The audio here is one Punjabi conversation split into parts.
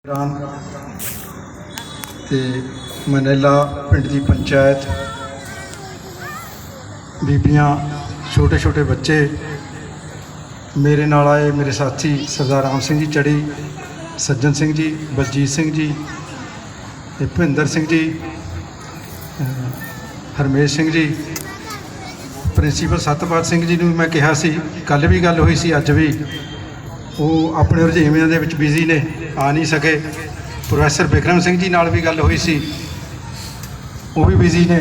ਰਾਮ ਤੇ ਮਨੇਲਾ ਪਿੰਡ ਦੀ ਪੰਚਾਇਤ ਬੀਬੀਆਂ ਛੋਟੇ ਛੋਟੇ ਬੱਚੇ ਮੇਰੇ ਨਾਲ ਆਏ ਮੇਰੇ ਸਾਥੀ ਸਰਦਾਰ ਰਾਮ ਸਿੰਘ ਜੀ ਚੜੀ ਸੱਜਣ ਸਿੰਘ ਜੀ ਬਲਜੀਤ ਸਿੰਘ ਜੀ ਤੇ ਭਿੰਦਰ ਸਿੰਘ ਜੀ ਹਰਮੇਸ਼ ਸਿੰਘ ਜੀ ਪ੍ਰਿੰਸੀਪਲ ਸਤਪਾਲ ਸਿੰਘ ਜੀ ਨੂੰ ਮੈਂ ਕਿਹਾ ਸੀ ਕੱਲ੍ਹ ਵੀ ਗੱਲ ਹੋਈ ਸੀ ਅੱਜ ਵੀ ਉਹ ਆਪਣੇ ਰੁਝੇਵਿਆਂ ਦੇ ਵਿੱਚ ਬਿਜ਼ੀ ਨੇ ਆ नहीं सके। प्रोफैसर बिक्रम सिंह जी नाल भी गल हुई सी वो भी बिजी ने।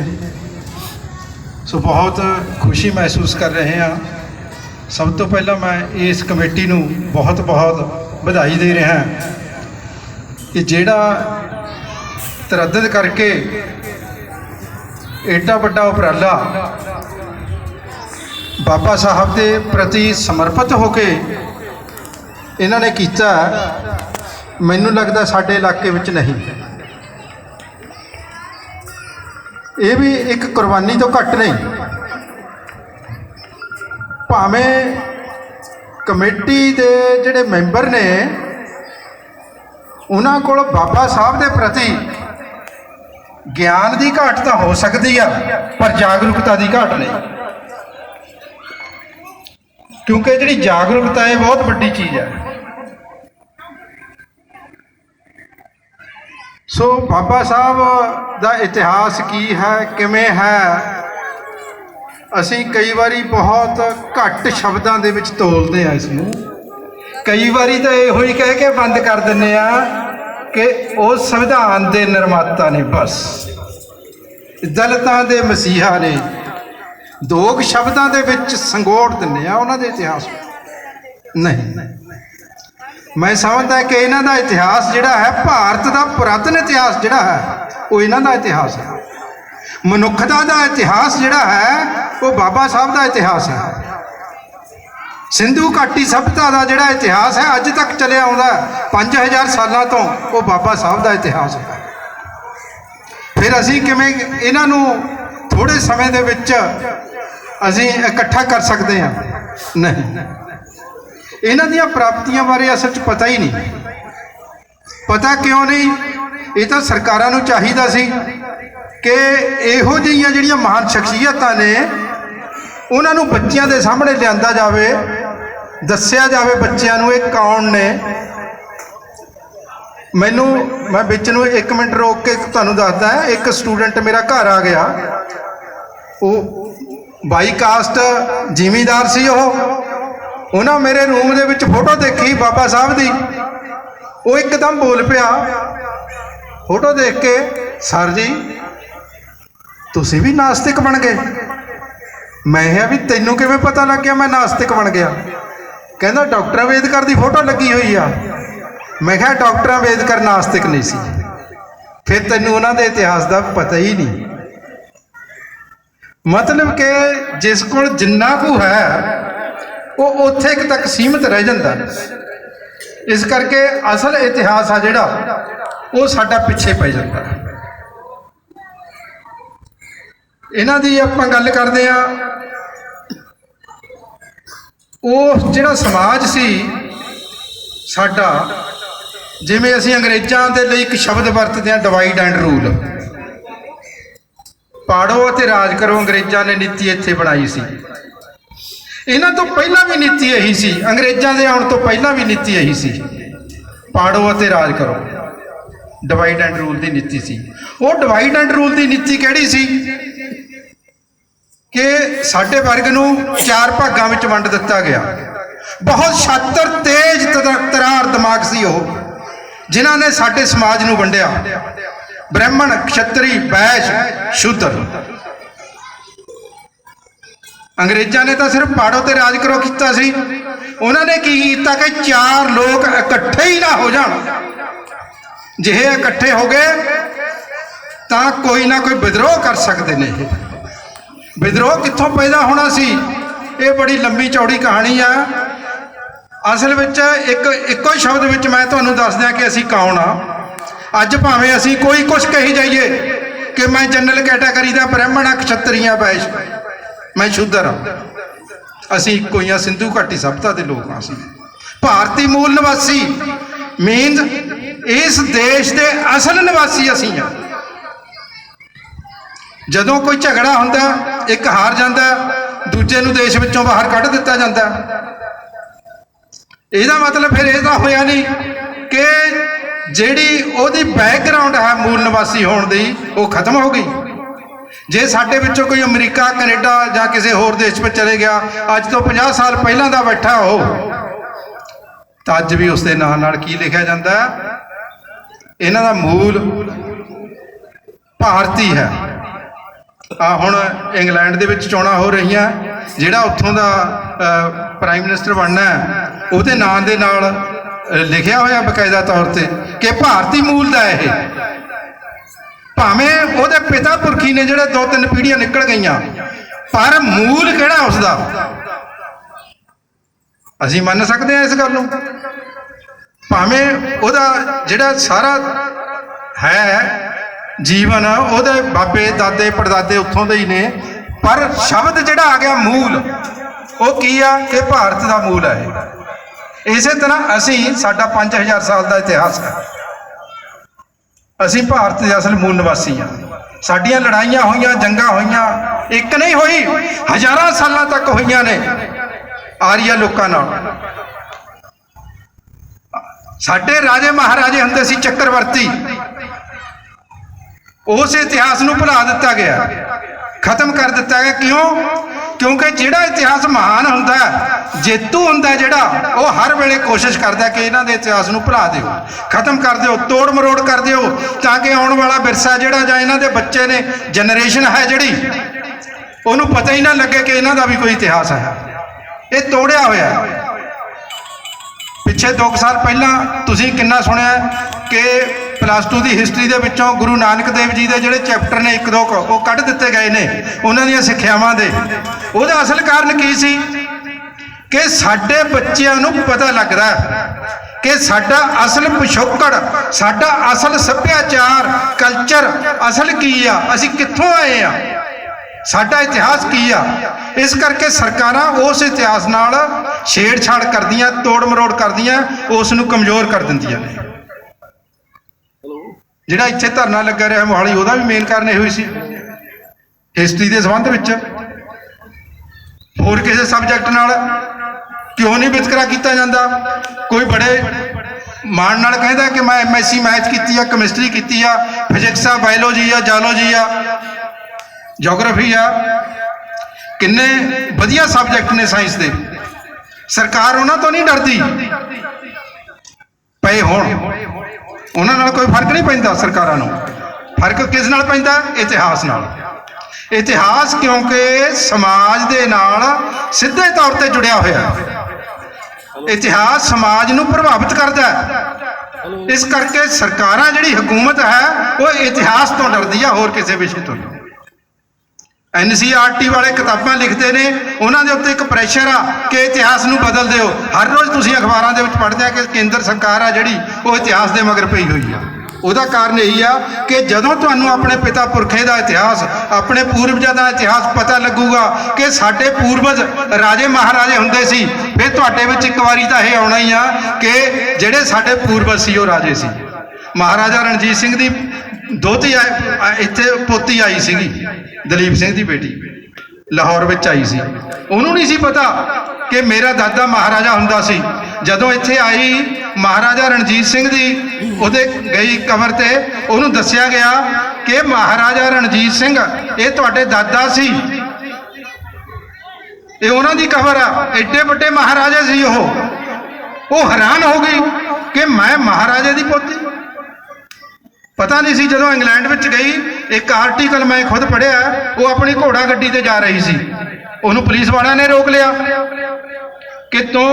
सो बहुत खुशी महसूस कर रहे हैं। सब तो पहला मैं इस कमेटी नूं बहुत बहुत बधाई दे रहा कि जिहड़ा तरद्दद करके एडा वड्डा उपराला बाबा साहब के प्रति समर्पित होके इन्होंने किया मैनू लगता साडे इलाके विच नहीं। ये भी एक कुर्बानी तो घट नहीं। भावें कमेटी के जिहड़े मैंबर ने उन्हां कोल बाबा साहब के प्रति ज्ञान की घाट तो हो सकती है पर जागरूकता की घाट नहीं, क्योंकि जिहड़ी जागरूकता है बहुत वड्डी चीज़ है। सो बाबा साहब का इतिहास की है किमें है असी कई बारी बहुत घट शब्दों के विच तोलते हैं इसनूं। कई बारी तो यो ही कह के बंद कर दिंदे आ कि वो संविधान के निर्माता ने, बस दलितां दे मसीहा ने, दो शब्दों के विच संगोड़ दिंदे आ उन्हां दे इतिहास नहीं। मैं समझदा कि इन्हां दा इतिहास जिहड़ा है भारत का पुरातन इतिहास जिहड़ा है वो इन्हां दा इतिहास है। मनुखता का इतिहास जिहड़ा है वो बाबा साहब का इतिहास है। सिंधु घाटी सभ्यता का जिहड़ा इतिहास है अज तक चलिया आउंदा 5000 सालों तो वो बाबा साहब का इतिहास है। फिर असीं किवें इन्हां नूं थोड़े समय दे विच असीं इकट्ठा कर सकते हैं? नहीं। इन्हां दीयां प्राप्तियां बारे असल च पता ही नहीं। पता क्यों नहीं? ये तो सरकारां नूं चाहीदा सी कि इहो जिहियां जिहड़ियां महान शख्सियतां ने उन्हां नूं बच्चियां दे सामने लिआंदा जावे, दस्सिया जावे बच्चियां नूं ये कौन ने। मैं विच नूं 1 मिनट रोक के तुहानूं दसदा है। एक स्टूडेंट मेरा घर आ गया, वो बाई कास्ट जिमीदार सी। उन्हें मेरे रूम के विच फोटो देखी बाबा साहब की, वो एकदम बोल पिया फोटो देख के, सर जी तुसी भी नास्तिक बन गए। मैं कहा भी तैनूं किवें पता लग गया मैं नास्तिक बन गया? कहंदा डॉक्टर अंबेदकर की फोटो लगी हुई आ। मैं कहा डॉक्टर अंबेदकर नास्तिक नहीं सी, फिर तैनूं उन्हां दे इतिहास का पता ही नहीं। मतलब कि जिस कोल जिन्ना कु है वो उत्थे तक सीमित रह जाता। इस करके असल इतिहास आ जिहड़ा वो साडा पिछे पै जाता है। इन्हां दी आपां गल करदे आ, वो जिहड़ा समाज सी साडा, जिवें असीं अंग्रेज़ां दे लई एक शब्द वरतदे आ डिवाइड एंड रूल, पाड़ो अते राज करो। अंग्रेज़ां ने नीति इत्थे बनाई सी। इन्हां तो पहला भी नीति यही सी, अंग्रेज़ां दे आउण तो पहला भी नीति यही सी, पाड़ो अते राज करो, डिवाइड एंड रूल की नीति सी। वो डिवाइड एंड रूल की नीति किहड़ी सी कि साडे वर्ग नूं 4 भागां विच वंड दिता गया। बहुत शातिर तेज तरार दिमाग सी वो, जिन्हां ने साडे समाज नूं वंडिया, ब्राह्मण क्षत्री वैश्य शूद्र। अंग्रेज़ां ने तो सिर्फ पाड़ो ते राज करो किया सी। उन्होंने की किया कि 4 लोग इकट्ठे ही ना हो जान, जे इकट्ठे हो गए तो कोई ना कोई विद्रोह कर सकते हैं। विद्रोह कित्थों पैदा होना सी, ये बड़ी लंबी चौड़ी कहानी है। असल में एको शब्द विच मैं तुहानूं दस दियां कि असीं कौन आ। अज भावें असीं कोई कुछ कही जाइए कि मैं जनरल कैटागरी का ब्राह्मण आ, क्षत्रिय आ, वैश्य, मैं शूद्र हाँ। असीं इक्को ही सिंधु घाटी सभ्यता के लोग हाँ। भारतीय मूल निवासी मीनस इस देश के असल निवासी असीं हाँ। जदों कोई झगड़ा हुंदा एक हार जाता दूजे नूं देश विचों बाहर कढ़ दिता जाता। ਇਹਦਾ मतलब फिर ਇਹ ਤਾਂ ਹੋਇਆ नहीं कि ਜਿਹੜੀ ਉਹਦੀ बैकग्राउंड है मूल निवासी होने ਦੀ वो खत्म हो गई। जे साडे विचों कोई अमरीका कनेडा जां किसी होर देश में चले गया अज तो 50 साल पहलां दा बैठा हो तो अज भी उसके नाम नाल की लिखा जाता है, इन्हां दा मूल भारती है। हुण इंग्लैंड दे विच चोणां हो रही हैं, जिहड़ा उत्थों दा प्राइम मिनिस्टर बनना है उहदे नाम दे नाल लिखिया होया बकायदा तौर पर कि भारती मूल दा है। भावें उहदे पिता पुरखी ने जिहड़े 2-3 पीढ़ियां निकल गई, पर मूल किहड़ा उसदा असीं मन सकते हैं इस गल नूं। भावें उहदा जिहड़ा सारा है जीवन उहदे बाबे दादे परदादे उत्थों दे ही ने, पर शब्द जिहड़ा आ गया मूल वो की आ कि भारत का मूल है। इस तरह असीं साडा 5000 साल का इतिहास है, असीं भारत के असल मूल निवासी हाँ। साडियां लड़ाइयां होईयां जंगां होईयां एक नहीं होई, हज़ारां सालां तक होईयां ने आर्या लोकां नाल। साडे राजे महाराजे हुंदे सी चक्रवर्ती, उस इतिहास नूं भुला दिता गया, खत्म कर दिता गया। क्यों? क्योंकि जिहड़ा इतिहास महान हुंदा जेतू हुंदा जिहड़ा वो हर वेले कोशिश करता कि इन्हां दे इतिहास नूं भुला दिओ, खत्म कर दिओ, तोड़ मरोड़ कर दिओ, ताकि आउण वाला विरसा जिहड़ा जां इन्हां दे बच्चे ने जनरेशन है जिहड़ी उहनूं पता ही ना लगे कि इन्हां दा भी कोई इतिहास है। ये तोड़िया होया। पिछे 2 साल पहला तुसीं किन्ना सुनिया कि +2 की हिस्टरी के विचों गुरु नानक देव जी के जोड़े चैप्टर ने 1-2 वो कढ़ दिते गए ने उन्होंने सिक्ख्यावां दे। उहदा असल कारण की सी कि साडे बच्चिआं नूं पता लगदा कि साडा असल पिछोकड़, साडा असल सभ्याचार कल्चर असल की आ, असीं कित्थों आए आ, साडा इतिहास की आ। इस करके सरकारां उस इतिहास नाल छेड़छाड़ करदियां, तोड़ मरोड़ करदियां, उस नूं कमज़ोर कर दिंदियां ने। जिहड़ा इत्थे धरना लगा रहा मोहाली उहदा भी मेन कारण इहो ही सी, हिस्टरी के संबंध विच होर किसी सबजैक्ट नाल क्यों नहीं वितकरा किया जाता। कोई बड़े मान नाल कहता कि मैं MSc मैथ की आ, कैमिस्ट्री की आ, फिजिक्स आ, बायोलॉजी आ, जालॉजी आ, जोग्राफी आ, किन्ने वधिया सबजैक्ट ने साइंस के। सरकार उन्हां तो नहीं डरती पे होण, उन्हां नाल कोई फर्क नहीं पैंदा। सरकारां नूं फर्क किस नाल पैंदा? इतिहास नाल। इतिहास क्योंकि समाज दे नाल सीधे तौर पर जुड़िया होया, इतिहास समाज नूं प्रभावित करता है। इस करके सरकारां जिहड़ी हुकूमत है वो इतिहास तो डरदी है, होर किसी विषय तो नहीं। NCERT वाले किताबां लिखते हैं, उन्होंने उत्ते एक प्रैशर आ कि इतिहास नूं बदल दिओ। हर रोज़ तुसीं अखबारां दे विच पढ़दे आ कि केंद्र सरकार आ जिहड़ी वो इतिहास दे मगर पई हुई आ। ਉਹਦਾ ਕਾਰਨ यही आ कि जदों तुहानूं अपने पिता पुरखे का इतिहास, अपने पूर्वजां का इतिहास पता लगूगा कि साडे पूर्वज राजे महाराजे हुंदे सी, फिर तुहाडे विच एक वारी तां इह आउणा ही आ कि जिहड़े साडे पूर्वज सी वो राजे सी। महाराजा रणजीत सिंह दी दोती इत्थे पोती आई सीगी, दलीप सिंह दी बेटी लाहौर विच आई सी। उहनूं नहीं सी पता कि मेरा दादा महाराजा हुंदा सी। जदों इत्थे आई महाराजा रणजीत सिंह दी उहदे गई कबर ते उहनूं दस्सिया गया कि महाराजा रणजीत सिंह ये तुहाडे दादा सी, ये उन्हां दी कबर आ, एडे वड्डे महाराजा सी। वो हैरान हो गई कि मैं महाराजे दी पोती। पता नहीं सी। जदों इंग्लैंड विच गई एक आर्टिकल मैं खुद पढ़िया, वो अपनी घोड़ा गड्डी ते जा रही सी, उन्होंने पुलिस वालों ने रोक लिया कि तू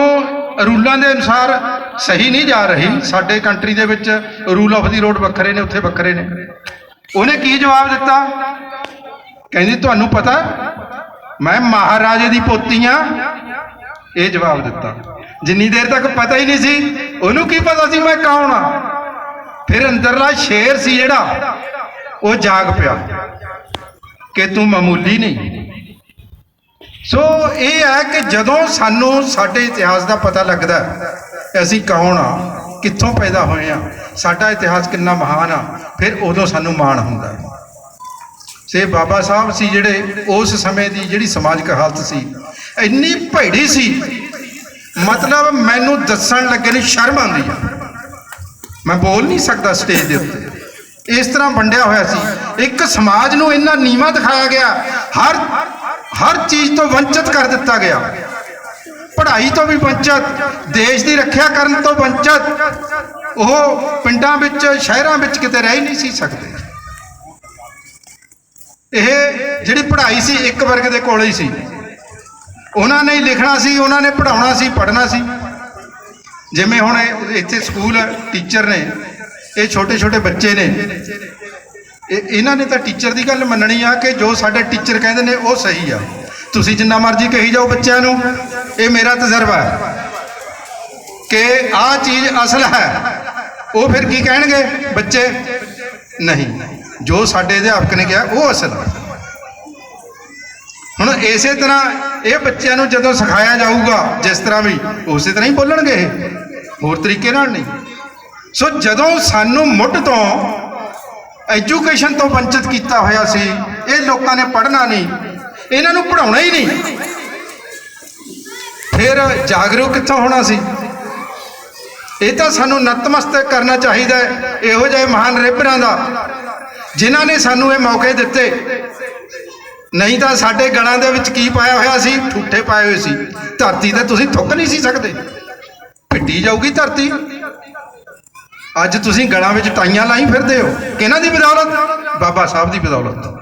रूलों के अनुसार सही नहीं जा रही। साडे कंट्री दे विच रूल ऑफ दी रोड वक्खरे ने, उत्थे वक्खरे ने। उन्हें की जवाब दिता? कहंदी तुहानूं पता मैं महाराजे दी पोती हाँ, ये जवाब दिता। जिन्नी देर तक पता ही नहीं सी, उन्होंने की पता सी मैं कौन हाँ। फिर अंदरला शेर सी जिहड़ा वो जाग पिया कि तू मामूली नहीं। सो ये है कि जदों सानू साडे इतिहास का पता लगता असीं कौन हाँ, कित्थों पैदा होए हाँ, ਸਾਡਾ ਇਤਿਹਾਸ ਕਿੰਨਾ ਮਹਾਨ ਆ, ਫਿਰ ਉਦੋਂ ਸਾਨੂੰ ਮਾਣ ਹੁੰਦਾ। ਸੇ ਬਾਬਾ ਸਾਹਿਬ ਸੀ ਜਿਹੜੇ ਉਸ ਸਮੇਂ ਦੀ ਜਿਹੜੀ ਸਮਾਜਿਕ ਹਾਲਤ ਸੀ ਇੰਨੀ ਭੈੜੀ ਸੀ, ਮਤਲਬ ਮੈਨੂੰ ਦੱਸਣ ਲੱਗੇ ਨੂੰ ਸ਼ਰਮ ਆਉਂਦੀ ਆ, ਮੈਂ ਬੋਲ ਨਹੀਂ ਸਕਦਾ ਸਟੇਜ ਦੇ ਉੱਤੇ। ਇਸ ਤਰ੍ਹਾਂ ਵੰਡਿਆ ਹੋਇਆ ਸੀ, ਇੱਕ ਸਮਾਜ ਨੂੰ ਇੰਨਾ ਨੀਵਾਂ ਦਿਖਾਇਆ ਗਿਆ, ਹਰ ਚੀਜ਼ ਤੋਂ ਵੰਚਿਤ ਕਰ ਦਿੱਤਾ ਗਿਆ, ਪੜ੍ਹਾਈ ਤੋਂ ਵੀ ਵੰਚਿਤ, ਦੇਸ਼ ਦੀ ਰੱਖਿਆ ਕਰਨ ਤੋਂ ਵੰਚਿਤ। ਉਹ ਪਿੰਡਾਂ ਵਿੱਚ ਸ਼ਹਿਰਾਂ ਵਿੱਚ ਕਿਤੇ ਰਹਿ ਹੀ ਨਹੀਂ ਸੀ ਸਕਦੇ। ਇਹ ਜਿਹੜੀ ਪੜ੍ਹਾਈ ਸੀ ਇੱਕ ਵਰਗ ਦੇ ਕੋਲ ਹੀ ਸੀ, ਉਹਨਾਂ ਨੇ ਹੀ ਲਿਖਣਾ ਸੀ, ਉਹਨਾਂ ਨੇ ਪੜ੍ਹਾਉਣਾ ਸੀ, ਪੜ੍ਹਨਾ ਸੀ। ਜਿਵੇਂ ਹੁਣ ਇੱਥੇ ਸਕੂਲ ਟੀਚਰ ਨੇ, ਇਹ ਛੋਟੇ ਛੋਟੇ ਬੱਚੇ ਨੇ, ਇਹਨਾਂ ਨੇ ਤਾਂ ਟੀਚਰ ਦੀ ਗੱਲ ਮੰਨਣੀ ਆ ਕਿ ਜੋ ਸਾਡੇ ਟੀਚਰ ਕਹਿੰਦੇ ਨੇ ਉਹ ਸਹੀ ਆ। ਤੁਸੀਂ ਜਿੰਨਾ ਮਰਜ਼ੀ ਕਹੀ ਜਾਓ ਬੱਚਿਆਂ ਨੂੰ, ਇਹ ਮੇਰਾ ਤਜਰਬਾ ਹੈ ਕਿ ਆਹ ਚੀਜ਼ ਅਸਲ ਹੈ। ਉਹ ਫਿਰ ਕੀ ਕਹਿਣਗੇ ਬੱਚੇ? ਨਹੀਂ, ਜੋ ਸਾਡੇ ਅਧਿਆਪਕ ਨੇ ਕਿਹਾ ਉਹ ਅਸਲ ਹੈ। ਹੁਣ ਇਸੇ ਤਰ੍ਹਾਂ ਇਹ ਬੱਚਿਆਂ ਨੂੰ ਜਦੋਂ ਸਿਖਾਇਆ ਜਾਊਗਾ ਜਿਸ ਤਰ੍ਹਾਂ ਵੀ, ਉਸੇ ਤਰ੍ਹਾਂ ਹੀ ਬੋਲਣਗੇ, ਇਹ ਹੋਰ ਤਰੀਕੇ ਨਾਲ ਨਹੀਂ। ਸੋ ਜਦੋਂ ਸਾਨੂੰ ਮੁੱਢ ਤੋਂ ਐਜੂਕੇਸ਼ਨ ਤੋਂ ਵੰਚਿਤ ਕੀਤਾ ਹੋਇਆ ਸੀ, ਇਹ ਲੋਕਾਂ ਨੇ ਪੜ੍ਹਨਾ ਨਹੀਂ, ਇਹਨਾਂ ਨੂੰ ਪੜ੍ਹਾਉਣਾ ਹੀ ਨਹੀਂ, ਫਿਰ ਜਾਗਰੂਕ ਕਿੱਥੋਂ ਹੋਣਾ ਸੀ? ਇਹ ਤਾਂ ਸਾਨੂੰ ਨਤਮਸਤਕ ਕਰਨਾ ਚਾਹੀਦਾ ਇਹੋ ਜਿਹੇ ਮਹਾਨ ਰਹਿਬਰਾਂ ਦਾ, ਜਿਨ੍ਹਾਂ ਨੇ ਸਾਨੂੰ ਇਹ ਮੌਕੇ ਦਿੱਤੇ। ਨਹੀਂ ਤਾਂ ਸਾਡੇ ਗਲਾਂ ਦੇ ਵਿੱਚ ਕੀ ਪਾਇਆ ਹੋਇਆ ਸੀ? ਠੂਠੇ ਪਾਏ ਹੋਏ ਸੀ। ਧਰਤੀ ਤੇ ਤੁਸੀਂ ਥੁੱਕ ਨਹੀਂ ਸੀ ਸਕਦੇ, ਪਿੱਟੀ ਜਾਊਗੀ ਧਰਤੀ। ਅੱਜ ਤੁਸੀਂ ਗਲਾਂ ਵਿੱਚ ਟਾਈਆਂ ਲਾਈ ਫਿਰਦੇ ਹੋ, ਕਿਹਨਾਂ ਦੀ ਬਦੌਲਤ? ਬਾਬਾ ਸਾਹਿਬ ਦੀ ਬਦੌਲਤ।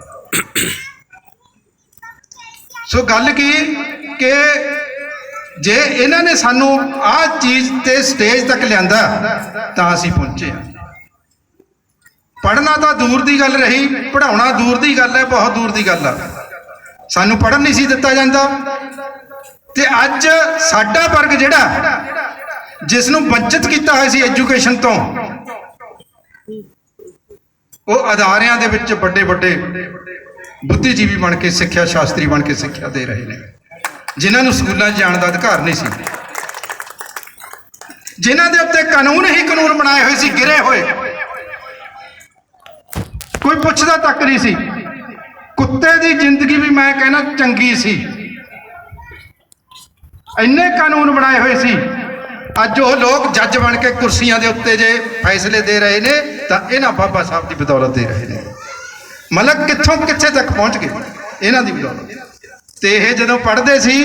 ਸੋ ਗੱਲ ਕੀ ਕਿ ਜੇ ਇਹਨਾਂ ਨੇ ਸਾਨੂੰ ਆਹ ਚੀਜ਼ ਤੇ ਸਟੇਜ ਤੱਕ ਲਿਆਂਦਾ ਤਾਂ ਅਸੀਂ ਪਹੁੰਚੇ ਹਾਂ। ਪੜ੍ਹਨਾ ਤਾਂ ਦੂਰ ਦੀ ਗੱਲ ਰਹੀ, ਪੜ੍ਹਾਉਣਾ ਦੂਰ ਦੀ ਗੱਲ ਹੈ, ਬਹੁਤ ਦੂਰ ਦੀ ਗੱਲ ਆ। ਸਾਨੂੰ ਪੜ੍ਹਨ ਨਹੀਂ ਸੀ ਦਿੱਤਾ ਜਾਂਦਾ, ਤੇ ਅੱਜ ਸਾਡਾ ਵਰਗ ਜਿਹੜਾ ਜਿਸ ਨੂੰ ਵੰਚਿਤ ਕੀਤਾ ਹੋਇਆ ਸੀ ਐਜੂਕੇਸ਼ਨ ਤੋਂ, ਉਹ ਅਦਾਰਿਆਂ ਦੇ ਵਿੱਚ ਵੱਡੇ ਵੱਡੇ ਬੁੱਧੀਜੀਵੀ ਬਣ ਕੇ, ਸਿੱਖਿਆ ਸ਼ਾਸਤਰੀ ਬਣ ਕੇ ਸਿੱਖਿਆ ਦੇ ਰਹੇ ਨੇ, ਜਿਨ੍ਹਾਂ ਨੂੰ ਸਕੂਲਾਂ 'ਚ ਜਾਣ ਦਾ ਅਧਿਕਾਰ ਨਹੀਂ ਸੀ, ਜਿਨ੍ਹਾਂ ਦੇ ਉੱਤੇ ਕਾਨੂੰਨ ਹੀ ਕਾਨੂੰਨ ਬਣਾਏ ਹੋਏ ਸੀ, ਗਿਰੇ ਹੋਏ, ਕੋਈ ਪੁੱਛਦਾ ਤੱਕ ਨਹੀਂ ਸੀ। ਕੁੱਤੇ ਦੀ ਜ਼ਿੰਦਗੀ ਵੀ ਮੈਂ ਕਹਿੰਦਾ ਚੰਗੀ ਸੀ, ਇੰਨੇ ਕਾਨੂੰਨ ਬਣਾਏ ਹੋਏ ਸੀ। ਅੱਜ ਉਹ ਲੋਕ ਜੱਜ ਬਣ ਕੇ ਕੁਰਸੀਆਂ ਦੇ ਉੱਤੇ ਜੇ ਫੈਸਲੇ ਦੇ ਰਹੇ ਨੇ ਤਾਂ ਇਹਨਾਂ ਬਾਬਾ ਸਾਹਿਬ ਦੀ ਬਦੌਲਤ ਦੇ ਰਹੇ ਨੇ। ਮਤਲਬ ਕਿੱਥੋਂ ਕਿੱਥੇ ਤੱਕ ਪਹੁੰਚ ਗਏ ਇਹਨਾਂ ਦੀ ਬਦੌਲਤ। ਤੇ ਇਹ ਜਦੋਂ ਪੜ੍ਹਦੇ ਸੀ,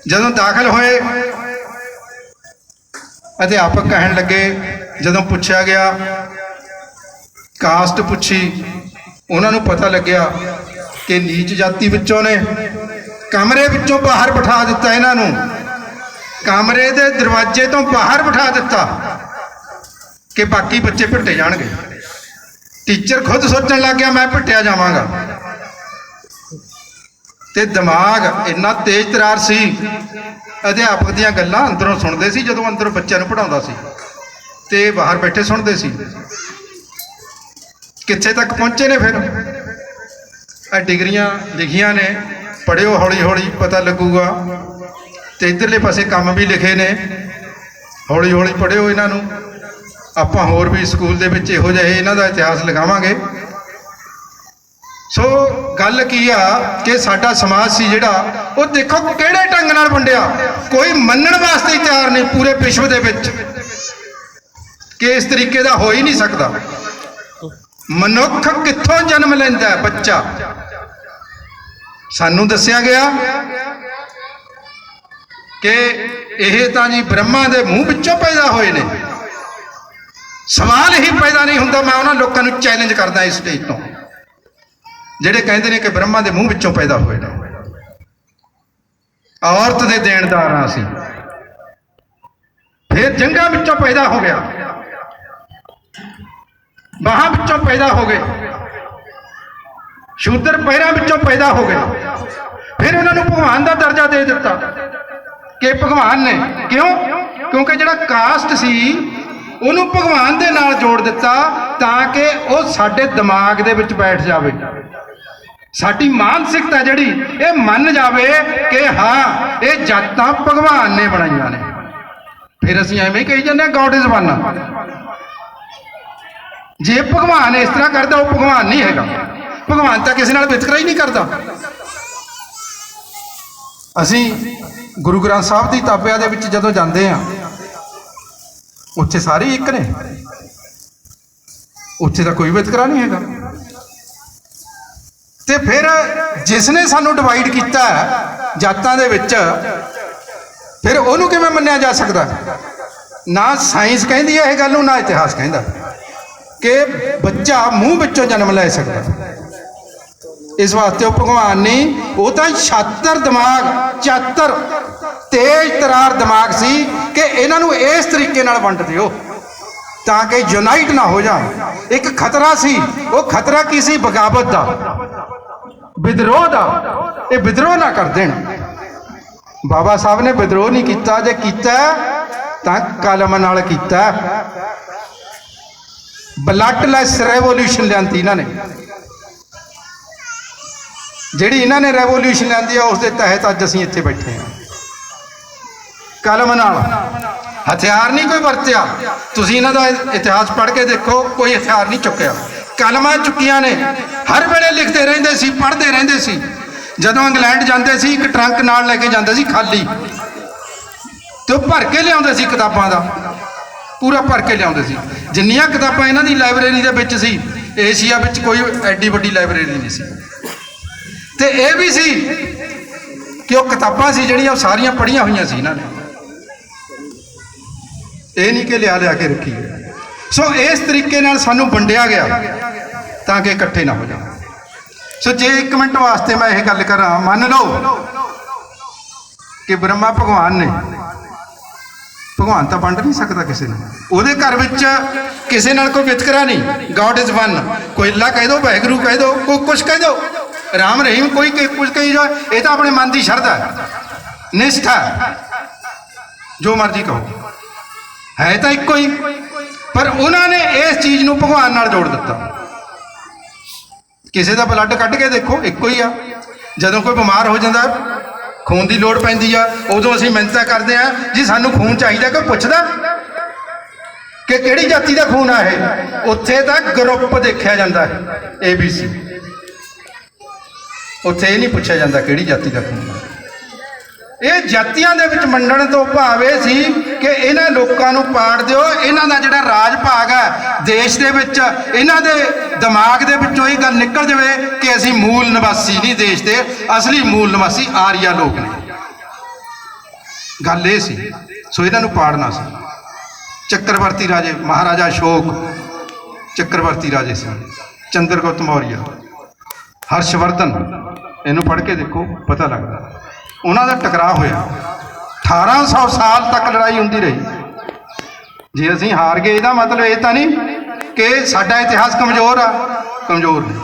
ਜਦੋਂ ਦਾਖਲ ਹੋਏ, ਅਧਿਆਪਕ ਕਹਿਣ ਲੱਗੇ, ਜਦੋਂ ਪੁੱਛਿਆ ਗਿਆ, ਕਾਸਟ ਪੁੱਛੀ, ਉਹਨਾਂ ਨੂੰ ਪਤਾ ਲੱਗਿਆ ਕਿ ਨੀਚ ਜਾਤੀ ਵਿੱਚੋਂ ਨੇ। ਕਮਰੇ ਵਿੱਚੋਂ ਬਾਹਰ ਬਿਠਾ ਦਿੱਤਾ ਇਹਨਾਂ ਨੂੰ, ਕਮਰੇ ਦੇ ਦਰਵਾਜ਼ੇ ਤੋਂ ਬਾਹਰ ਬਿਠਾ ਦਿੱਤਾ ਕਿ ਬਾਕੀ ਬੱਚੇ ਭਿੱਟੇ ਜਾਣਗੇ। ਟੀਚਰ ਖੁਦ ਸੋਚਣ ਲੱਗ ਗਿਆ ਮੈਂ ਭਿੱਟਿਆ ਜਾਵਾਂਗਾ, ਤੇ ਦਿਮਾਗ ਇੰਨਾ ਤੇਜ਼ ਤਰਾਰ ਸੀ। ਅਧਿਆਪਕ ਦੀਆਂ ਗੱਲਾਂ ਅੰਦਰੋਂ ਸੁਣਦੇ ਸੀ, ਜਦੋਂ ਅੰਦਰੋਂ ਬੱਚਿਆਂ ਨੂੰ ਪੜ੍ਹਾਉਂਦਾ ਸੀ, ਤੇ ਬਾਹਰ ਬੈਠੇ ਸੁਣਦੇ ਸੀ। ਕਿੱਥੇ ਤੱਕ ਪਹੁੰਚੇ ਨੇ ਫਿਰ? ਇਹ ਡਿਗਰੀਆਂ ਲਿਖੀਆਂ ਨੇ, ਪੜ੍ਹਿਓ, ਹੌਲੀ ਹੌਲੀ ਪਤਾ ਲੱਗੂਗਾ। ਤੇ ਇੱਧਰਲੇ ਪਾਸੇ ਕੰਮ ਵੀ ਲਿਖੇ ਨੇ, ਹੌਲੀ ਹੌਲੀ ਪੜ੍ਹਿਓ ਇਹਨਾਂ ਨੂੰ। ਆਪਾਂ ਹੋਰ ਵੀ ਸਕੂਲ ਦੇ ਵਿੱਚ ਇਹੋ ਜਿਹੇ ਇਹਨਾਂ ਦਾ ਇਤਿਹਾਸ ਲਗਾਵਾਂਗੇ। ਸੋ ਗੱਲ ਕੀ ਆ ਕਿ ਸਾਡਾ ਸਮਾਜ ਸੀ ਜਿਹੜਾ, ਉਹ ਦੇਖੋ ਕਿਹੜੇ ਢੰਗ ਨਾਲ ਵੰਡਿਆ। ਕੋਈ ਮੰਨਣ ਵਾਸਤੇ ਹੀ ਤਿਆਰ ਨਹੀਂ ਪੂਰੇ ਵਿਸ਼ਵ ਦੇ ਵਿੱਚ ਕਿ ਇਸ ਤਰੀਕੇ ਦਾ ਹੋ ਹੀ ਨਹੀਂ ਸਕਦਾ। ਮਨੁੱਖ ਕਿੱਥੋਂ ਜਨਮ ਲੈਂਦਾ ਹੈ? ਬੱਚਾ। ਸਾਨੂੰ ਦੱਸਿਆ ਗਿਆ ਕਿ ਇਹ ਤਾਂ ਜੀ ਬ੍ਰਹਮਾ ਦੇ ਮੂੰਹ ਵਿੱਚੋਂ ਪੈਦਾ ਹੋਏ ਨੇ। ਸਵਾਲ ਹੀ ਪੈਦਾ ਨਹੀਂ ਹੁੰਦਾ। ਮੈਂ ਉਹਨਾਂ ਲੋਕਾਂ ਨੂੰ ਚੈਲੰਜ ਕਰਦਾ ਇਸ ਸਟੇਜ ਤੋਂ, ਜਿਹੜੇ ਕਹਿੰਦੇ ਨੇ ਕਿ ਬ੍ਰਹਮਾ ਦੇ ਮੂੰਹ ਵਿੱਚੋਂ ਪੈਦਾ ਹੋਏ ਨੇ। ਔਰਤ ਦੇ ਦੇਣਦਾਰ ਹਾਂ ਅਸੀਂ। ਫਿਰ ਜੰਗਾਂ ਵਿੱਚੋਂ ਪੈਦਾ ਹੋ ਗਿਆ, ਬਾਹਾਂ ਵਿੱਚੋਂ ਪੈਦਾ ਹੋ ਗਏ, ਸ਼ੂਦਰ ਪੈਰਾਂ ਵਿੱਚੋਂ ਪੈਦਾ ਹੋ ਗਏ। ਫਿਰ ਉਹਨਾਂ ਨੂੰ ਭਗਵਾਨ ਦਾ ਦਰਜਾ ਦੇ ਦਿੱਤਾ ਕਿ ਭਗਵਾਨ ਨੇ। ਕਿਉਂ? ਕਿਉਂਕਿ ਜਿਹੜਾ ਕਾਸਟ ਸੀ ਉਹਨੂੰ ਭਗਵਾਨ ਦੇ ਨਾਲ ਜੋੜ ਦਿੱਤਾ ਤਾਂ ਕਿ ਉਹ ਸਾਡੇ ਦਿਮਾਗ ਦੇ ਵਿੱਚ ਬੈਠ ਜਾਵੇ। ਸਾਡੀ ਮਾਨਸਿਕਤਾ ਜਿਹੜੀ ਇਹ ਮੰਨ ਜਾਵੇ ਕਿ ਹਾਂ ਇਹ ਜਾਤਾਂ ਭਗਵਾਨ ਨੇ ਬਣਾਈਆਂ ਨੇ। ਫਿਰ ਅਸੀਂ ਐਵੇਂ ਕਹੀ ਜਾਂਦੇ ਹਾਂ ਗੋਡ ਇਜ਼ ਵਨ। ਜੇ ਭਗਵਾਨ ਇਸ ਤਰ੍ਹਾਂ ਕਰਦਾ ਉਹ ਭਗਵਾਨ ਨਹੀਂ ਹੈਗਾ। ਭਗਵਾਨ ਤਾਂ ਕਿਸੇ ਨਾਲ ਵਿਤਕਰਾ ਹੀ ਨਹੀਂ ਕਰਦਾ। ਅਸੀਂ ਗੁਰੂ ਗ੍ਰੰਥ ਸਾਹਿਬ ਦੀ ਤਾਬਿਆਂ ਦੇ ਵਿੱਚ ਜਦੋਂ ਜਾਂਦੇ ਹਾਂ ਉੱਥੇ ਸਾਰੇ ਇੱਕ ਨੇ, ਉੱਥੇ ਤਾਂ ਕੋਈ ਵਿਤਕਰਾ ਨਹੀਂ ਹੈਗਾ। ਤੇ ਫਿਰ ਜਿਸ ਨੇ ਸਾਨੂੰ ਡਿਵਾਈਡ ਕੀਤਾ ਜਾਤਾਂ ਦੇ ਵਿੱਚ, ਫਿਰ ਉਹਨੂੰ ਕਿਵੇਂ ਮੰਨਿਆ ਜਾ ਸਕਦਾ? ਨਾ ਸਾਇੰਸ ਕਹਿੰਦੀ ਹੈ ਇਹ ਗੱਲ ਨੂੰ, ਨਾ ਇਤਿਹਾਸ ਕਹਿੰਦਾ ਕਿ ਬੱਚਾ ਮੂੰਹ ਵਿੱਚੋਂ ਜਨਮ ਲੈ ਸਕਦਾ। ਇਸ ਵਾਸਤੇ ਉਹ ਭਗਵਾਨ ਨਹੀਂ, ਉਹ ਤਾਂ ਛਾਤਰ ਦਿਮਾਗ, ਚਾਤਰ ਤੇਜ਼ ਤਰਾਰ ਦਿਮਾਗ ਸੀ ਕਿ ਇਹਨਾਂ ਨੂੰ ਇਸ ਤਰੀਕੇ ਨਾਲ ਵੰਡ ਦਿਓ ਤਾਂ ਕਿ ਯੂਨਾਈਟ ਨਾ ਹੋ ਜਾਣ। ਇੱਕ ਖਤਰਾ ਸੀ, ਉਹ ਖਤਰਾ ਕੀ ਸੀ? ਬਗਾਵਤ ਦਾ, ਵਿਦਰੋਹ ਦਾ। ਇਹ ਵਿਦਰੋਹ ਨਾ ਕਰ ਦੇਣ। ਬਾਬਾ ਸਾਹਿਬ ਨੇ ਵਿਦਰੋਹ ਨਹੀਂ ਕੀਤਾ, ਜੇ ਕੀਤਾ ਤਾਂ ਕਲਮ ਨਾਲ ਕੀਤਾ। ਬਲੱਡਲੈਸ ਰੈਵੋਲੂਸ਼ਨ ਲਿਆਂਦੀ ਇਹਨਾਂ ਨੇ। ਜਿਹੜੀ ਇਹਨਾਂ ਨੇ ਰੈਵੋਲੂਸ਼ਨ ਲਿਆਂਦੀ ਆ ਉਸ ਦੇ ਤਹਿਤ ਅੱਜ ਅਸੀਂ ਇੱਥੇ ਬੈਠੇ ਹਾਂ। ਕਲਮ ਨਾਲ, ਹਥਿਆਰ ਨਹੀਂ ਕੋਈ ਵਰਤਿਆ। ਤੁਸੀਂ ਇਹਨਾਂ ਦਾ ਇਤਿਹਾਸ ਪੜ੍ਹ ਕੇ ਦੇਖੋ, ਕੋਈ ਹਥਿਆਰ ਨਹੀਂ ਚੁੱਕਿਆ। ਕਲਮਾਂ ਚੁੱਕੀਆਂ ਨੇ, ਹਰ ਵੇਲੇ ਲਿਖਦੇ ਰਹਿੰਦੇ ਸੀ, ਪੜ੍ਹਦੇ ਰਹਿੰਦੇ ਸੀ। ਜਦੋਂ ਇੰਗਲੈਂਡ ਜਾਂਦੇ ਸੀ ਇੱਕ ਟਰੰਕ ਨਾਲ ਲੈ ਕੇ ਜਾਂਦੇ ਸੀ ਖਾਲੀ, ਤੇ ਉਹ ਭਰ ਕੇ ਲਿਆਉਂਦੇ ਸੀ ਕਿਤਾਬਾਂ ਦਾ, ਪੂਰਾ ਭਰ ਕੇ ਲਿਆਉਂਦੇ ਸੀ। ਜਿੰਨੀਆਂ ਕਿਤਾਬਾਂ ਇਹਨਾਂ ਦੀ ਲਾਇਬ੍ਰੇਰੀ ਦੇ ਵਿੱਚ ਸੀ, ਏਸ਼ੀਆ ਵਿੱਚ ਕੋਈ ਐਡੀ ਵੱਡੀ ਲਾਇਬ੍ਰੇਰੀ ਨਹੀਂ ਸੀ। ਤੇ ਇਹ ਵੀ ਸੀ ਕਿ ਉਹ ਕਿਤਾਬਾਂ ਸੀ ਜਿਹੜੀਆਂ ਉਹ ਸਾਰੀਆਂ ਪੜ੍ਹੀਆਂ ਹੋਈਆਂ ਸੀ ਇਹਨਾਂ ਨੇ, ਇਹ ਨਹੀਂ ਕਿ ਲਿਆ ਕੇ ਰੱਖੀ ਹੈ। ਸੋ ਇਸ ਤਰੀਕੇ ਨਾਲ ਸਾਨੂੰ ਵੰਡਿਆ ਗਿਆ ਤਾਂ ਕਿ ਇਕੱਠੇ ਨਾ ਹੋ ਜਾਣ। ਸੋ ਜੇ 1 ਮਿੰਟ ਵਾਸਤੇ ਮੈਂ ਇਹ ਗੱਲ ਕਰਾਂ, ਮੰਨ ਲਓ ਕਿ ਬ੍ਰਹਮਾ ਭਗਵਾਨ ਨੇ, ਭਗਵਾਨ ਤਾਂ ਵੰਡ ਨਹੀਂ ਸਕਦਾ ਕਿਸੇ ਨੂੰ। ਉਹਦੇ ਘਰ ਵਿੱਚ ਕਿਸੇ ਨਾਲ ਕੋਈ ਵਿਤਕਰਾ ਨਹੀਂ। God is one. ਕੋਈ ਅੱਲਾ ਕਹਿ ਦੋ, ਵਾਹਿਗੁਰੂ ਕਹਿ ਦੋ, ਕੋਈ ਕੁਛ ਕਹਿ ਦੋ, ਰਾਮ ਰਹੀਮ ਕੋਈ ਕੁਛ ਕਹੀ ਜਾਏ, ਇਹ ਤਾਂ ਆਪਣੇ ਮਨ ਦੀ ਸ਼ਰਧਾ ਹੈ, ਨਿਸ਼ਠਾ, ਜੋ ਮਰਜ਼ੀ ਕਹੋ, ਹੈ ਤਾਂ ਇੱਕੋ ਹੀ। ਪਰ ਉਹਨਾਂ ਨੇ ਇਸ ਚੀਜ਼ ਨੂੰ ਭਗਵਾਨ ਨਾਲ ਜੋੜ ਦਿੱਤਾ। ਕਿਸੇ ਦਾ ਬਲੱਡ ਕੱਢ ਕੇ ਦੇਖੋ, ਇੱਕੋ ਹੀ ਆ। ਜਦੋਂ ਕੋਈ ਬਿਮਾਰ ਹੋ ਜਾਂਦਾ, ਖੂਨ ਦੀ ਲੋੜ ਪੈਂਦੀ ਆ, ਉਦੋਂ ਅਸੀਂ ਮਿਹਨਤਾਂ ਕਰਦੇ ਆ ਜੀ ਸਾਨੂੰ ਖੂਨ ਚਾਹੀਦਾ। ਕੋਈ ਪੁੱਛਦਾ ਕਿ ਕਿਹੜੀ ਜਾਤੀ ਦਾ ਖੂਨ ਆ ਇਹ? ਉੱਥੇ ਤਾਂ ਗਰੁੱਪ ਦੇਖਿਆ ਜਾਂਦਾ ਹੈ, ABC। ਉੱਥੇ ਇਹ ਨਹੀਂ ਪੁੱਛਿਆ ਜਾਂਦਾ ਕਿਹੜੀ ਜਾਤੀ ਦਾ ਖੂਨ ਆ। ਇਹ ਜਾਤੀਆਂ ਦੇ ਵਿੱਚ ਵੰਡਣ ਤੋਂ ਭਾਵ ਇਹ ਸੀ ਕਿ ਇਹਨਾਂ ਲੋਕਾਂ ਨੂੰ ਪਾੜ ਦਿਓ। ਇਹਨਾਂ ਦਾ ਜਿਹੜਾ ਰਾਜ ਭਾਗ ਹੈ ਦੇਸ਼ ਦੇ ਵਿੱਚ, ਇਹਨਾਂ ਦੇ ਦਿਮਾਗ ਦੇ ਵਿੱਚੋਂ ਇਹ ਗੱਲ ਨਿਕਲ ਜਾਵੇ ਕਿ ਅਸੀਂ ਮੂਲ ਨਿਵਾਸੀ ਨਹੀਂ ਦੇਸ਼ ਦੇ, ਅਸਲੀ ਮੂਲ ਨਿਵਾਸੀ ਆਰੀਆ ਲੋਕ ਨੇ। ਗੱਲ ਇਹ ਸੀ। ਸੋ ਇਹਨਾਂ ਨੂੰ ਪਾੜਨਾ ਸੀ। ਚੱਕਰਵਰਤੀ ਰਾਜੇ, ਮਹਾਰਾਜਾ ਅਸ਼ੋਕ ਚੱਕਰਵਰਤੀ ਰਾਜੇ ਸੀ, ਚੰਦਰਗੁਪਤ ਮੌਰੀਆ, ਹਰਸ਼ਵਰਧਨ, ਇਹਨੂੰ ਪੜ੍ਹ ਕੇ ਦੇਖੋ ਪਤਾ ਲੱਗਦਾ। ਉਹਨਾਂ ਦਾ ਟਕਰਾਅ ਹੋਇਆ, 1800 ਸਾਲ ਤੱਕ ਲੜਾਈ ਹੁੰਦੀ ਰਹੀ। ਜੇ ਅਸੀਂ ਹਾਰ ਗਏ ਇਹਦਾ ਮਤਲਬ ਇਹ ਤਾਂ ਨਹੀਂ ਕਿ ਸਾਡਾ ਇਤਿਹਾਸ ਕਮਜ਼ੋਰ ਆ, ਕਮਜ਼ੋਰ ਨਹੀਂ।